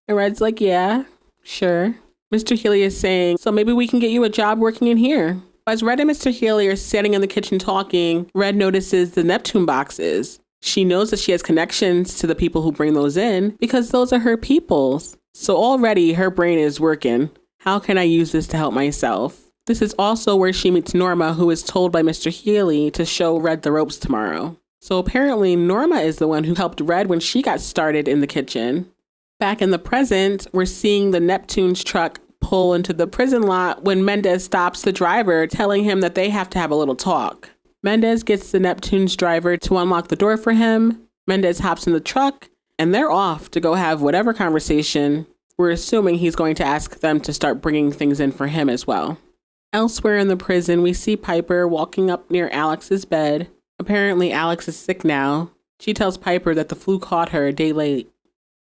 And Red's like, yeah, sure. Mr. Healy is saying, so maybe we can get you a job working in here. As Red and Mr. Healy are standing in the kitchen talking, Red notices the Neptune boxes. She knows that she has connections to the people who bring those in because those are her peoples. So already her brain is working. How can I use this to help myself? This is also where she meets Norma, who is told by Mr. Healy to show Red the ropes tomorrow. So apparently Norma is the one who helped Red when she got started in the kitchen. Back in the present, we're seeing the Neptune's truck pull into the prison lot when Mendez stops the driver, telling him that they have to have a little talk. Mendez gets the Neptune's driver to unlock the door for him. Mendez hops in the truck, and they're off to go have whatever conversation. We're assuming he's going to ask them to start bringing things in for him as well. Elsewhere in the prison, we see Piper walking up near Alex's bed. Apparently, Alex is sick now. She tells Piper that the flu caught her a day late.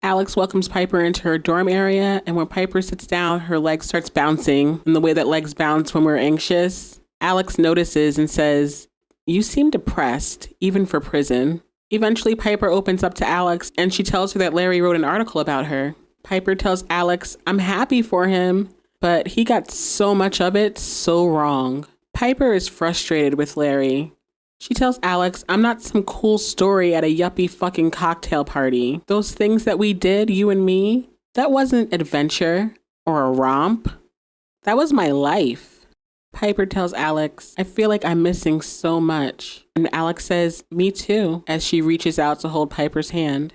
Alex welcomes Piper into her dorm area, and when Piper sits down, her leg starts bouncing in the way that legs bounce when we're anxious. Alex notices and says, you seem depressed, even for prison. Eventually, Piper opens up to Alex, and she tells her that Larry wrote an article about her. Piper tells Alex, I'm happy for him, but he got so much of it so wrong. Piper is frustrated with Larry. She tells Alex, I'm not some cool story at a yuppie fucking cocktail party. Those things that we did, you and me, that wasn't adventure or a romp. That was my life. Piper tells Alex, I feel like I'm missing so much. And Alex says, me too, as she reaches out to hold Piper's hand.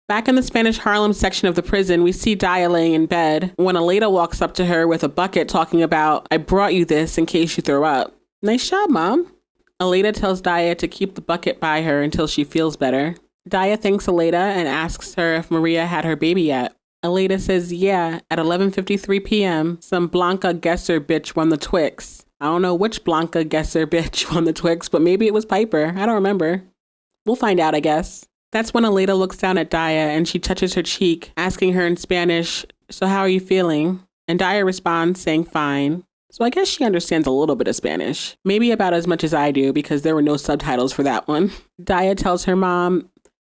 Back in the Spanish Harlem section of the prison, we see Daya laying in bed when Aleda walks up to her with a bucket talking about, I brought you this in case you throw up. Nice job, Mom. Aleda tells Daya to keep the bucket by her until she feels better. Daya thanks Aleda and asks her if Maria had her baby yet. Aleda says, yeah, at 11:53 p.m., some Blanca Gesser bitch won the Twix. I don't know which Blanca Gesser bitch won the Twix, but maybe it was Piper. I don't remember. We'll find out, I guess. That's when Aleda looks down at Daya and she touches her cheek, asking her in Spanish, so how are you feeling? And Daya responds saying fine. So I guess she understands a little bit of Spanish. Maybe about as much as I do because there were no subtitles for that one. Daya tells her mom,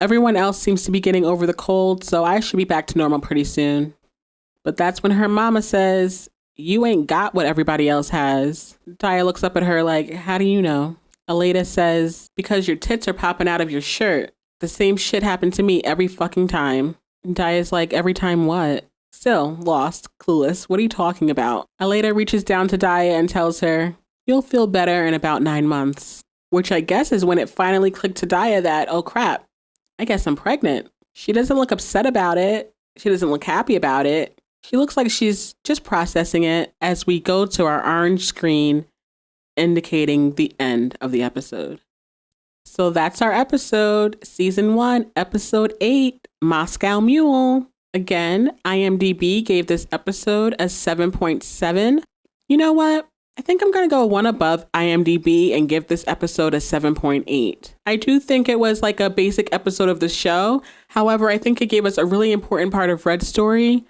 everyone else seems to be getting over the cold, so I should be back to normal pretty soon. But that's when her mama says, you ain't got what everybody else has. Daya looks up at her like, how do you know? Aleda says, because your tits are popping out of your shirt. The same shit happened to me every fucking time. Daya's like, every time what? Still lost, clueless. What are you talking about? Aleda reaches down to Daya and tells her, you'll feel better in about 9 months. Which I guess is when it finally clicked to Daya that, oh crap, I guess I'm pregnant. She doesn't look upset about it. She doesn't look happy about it. She looks like she's just processing it as we go to our orange screen indicating the end of the episode. So that's our episode, season 1, episode 8, Moscow Mule. Again, IMDb gave this episode a 7.7. You know what? I think I'm going to go one above IMDb and give this episode a 7.8. I do think it was like a basic episode of the show. However, I think it gave us a really important part of Red's story.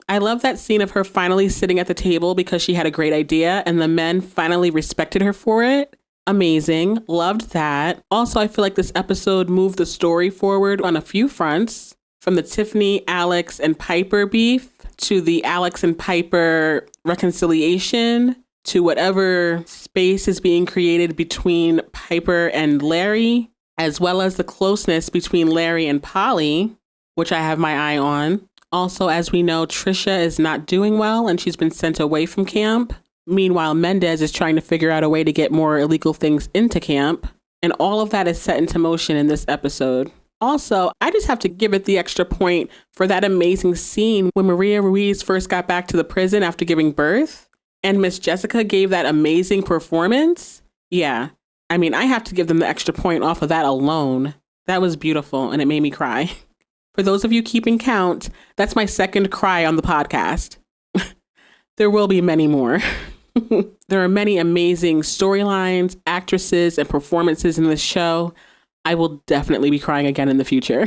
I love that scene of her finally sitting at the table because she had a great idea and the men finally respected her for it. Amazing. Loved that. Also, I feel like this episode moved the story forward on a few fronts, from the Tiffany, Alex, and Piper beef to the Alex and Piper reconciliation to whatever space is being created between Piper and Larry, as well as the closeness between Larry and Polly, which I have my eye on. Also, as we know, Tricia is not doing well and she's been sent away from camp. Meanwhile, Mendez is trying to figure out a way to get more illegal things into camp. And all of that is set into motion in this episode. Also, I just have to give it the extra point for that amazing scene when Maria Ruiz first got back to the prison after giving birth and Miss Jessica gave that amazing performance. Yeah, I mean, I have to give them the extra point off of that alone. That was beautiful and it made me cry. For those of you keeping count, that's my second cry on the podcast. There will be many more. There are many amazing storylines, actresses, and performances in this show. I will definitely be crying again in the future.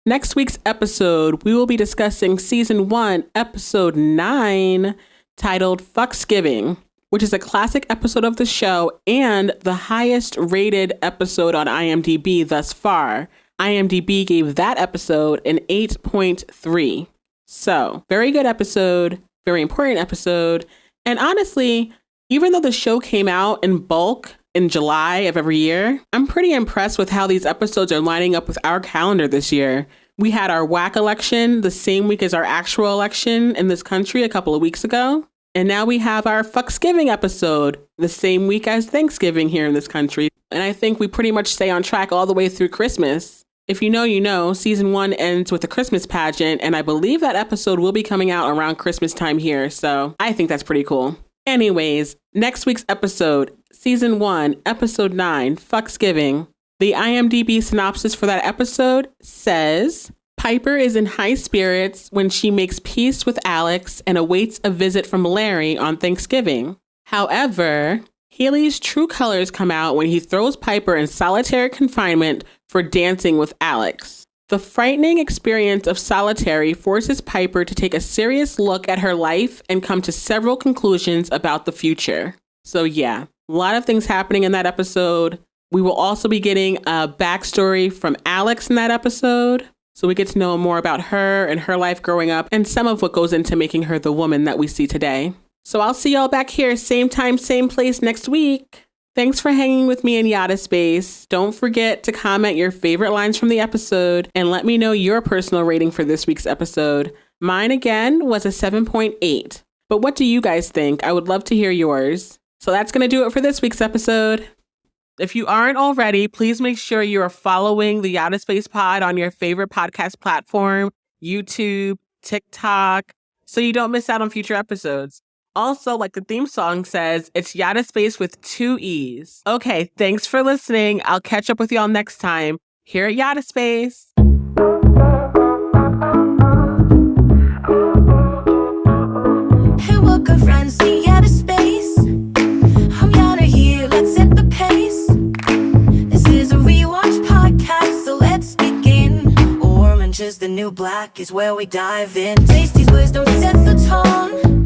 Next week's episode, we will be discussing season 1, episode 9, titled Fucksgiving, which is a classic episode of the show and the highest rated episode on IMDb thus far. IMDb gave that episode an 8.3. So, very good episode, very important episode. And honestly, even though the show came out in bulk in July of every year, I'm pretty impressed with how these episodes are lining up with our calendar this year. We had our WAC election the same week as our actual election in this country a couple of weeks ago. And now we have our Fucksgiving episode the same week as Thanksgiving here in this country. And I think we pretty much stay on track all the way through Christmas. If you know, you know, season 1 ends with a Christmas pageant, and I believe that episode will be coming out around Christmas time here, so I think that's pretty cool. Anyways, next week's episode, season 1, episode 9, Fucksgiving. The IMDb synopsis for that episode says, Piper is in high spirits when she makes peace with Alex and awaits a visit from Larry on Thanksgiving. However, Healy's true colors come out when he throws Piper in solitary confinement for dancing with Alex. The frightening experience of solitary forces Piper to take a serious look at her life and come to several conclusions about the future. So yeah, a lot of things happening in that episode. We will also be getting a backstory from Alex in that episode. So we get to know more about her and her life growing up and some of what goes into making her the woman that we see today. So I'll see y'all back here, same time, same place next week. Thanks for hanging with me in Yadda Space. Don't forget to comment your favorite lines from the episode and let me know your personal rating for this week's episode. Mine again was a 7.8. But what do you guys think? I would love to hear yours. So that's going to do it for this week's episode. If you aren't already, please make sure you are following the Yadda Space Pod on your favorite podcast platform, YouTube, TikTok, so you don't miss out on future episodes. Also, like the theme song says, it's Yadda Space with 2 E's. Okay, thanks for listening. I'll catch up with y'all next time here at Yadda Space. Hey, welcome friends to Yadda Space. I'm Yadda here, let's set the pace. This is a rewatch podcast, so let's begin. Orange is the new black is where we dive in. Tasty's wisdom sets the tone.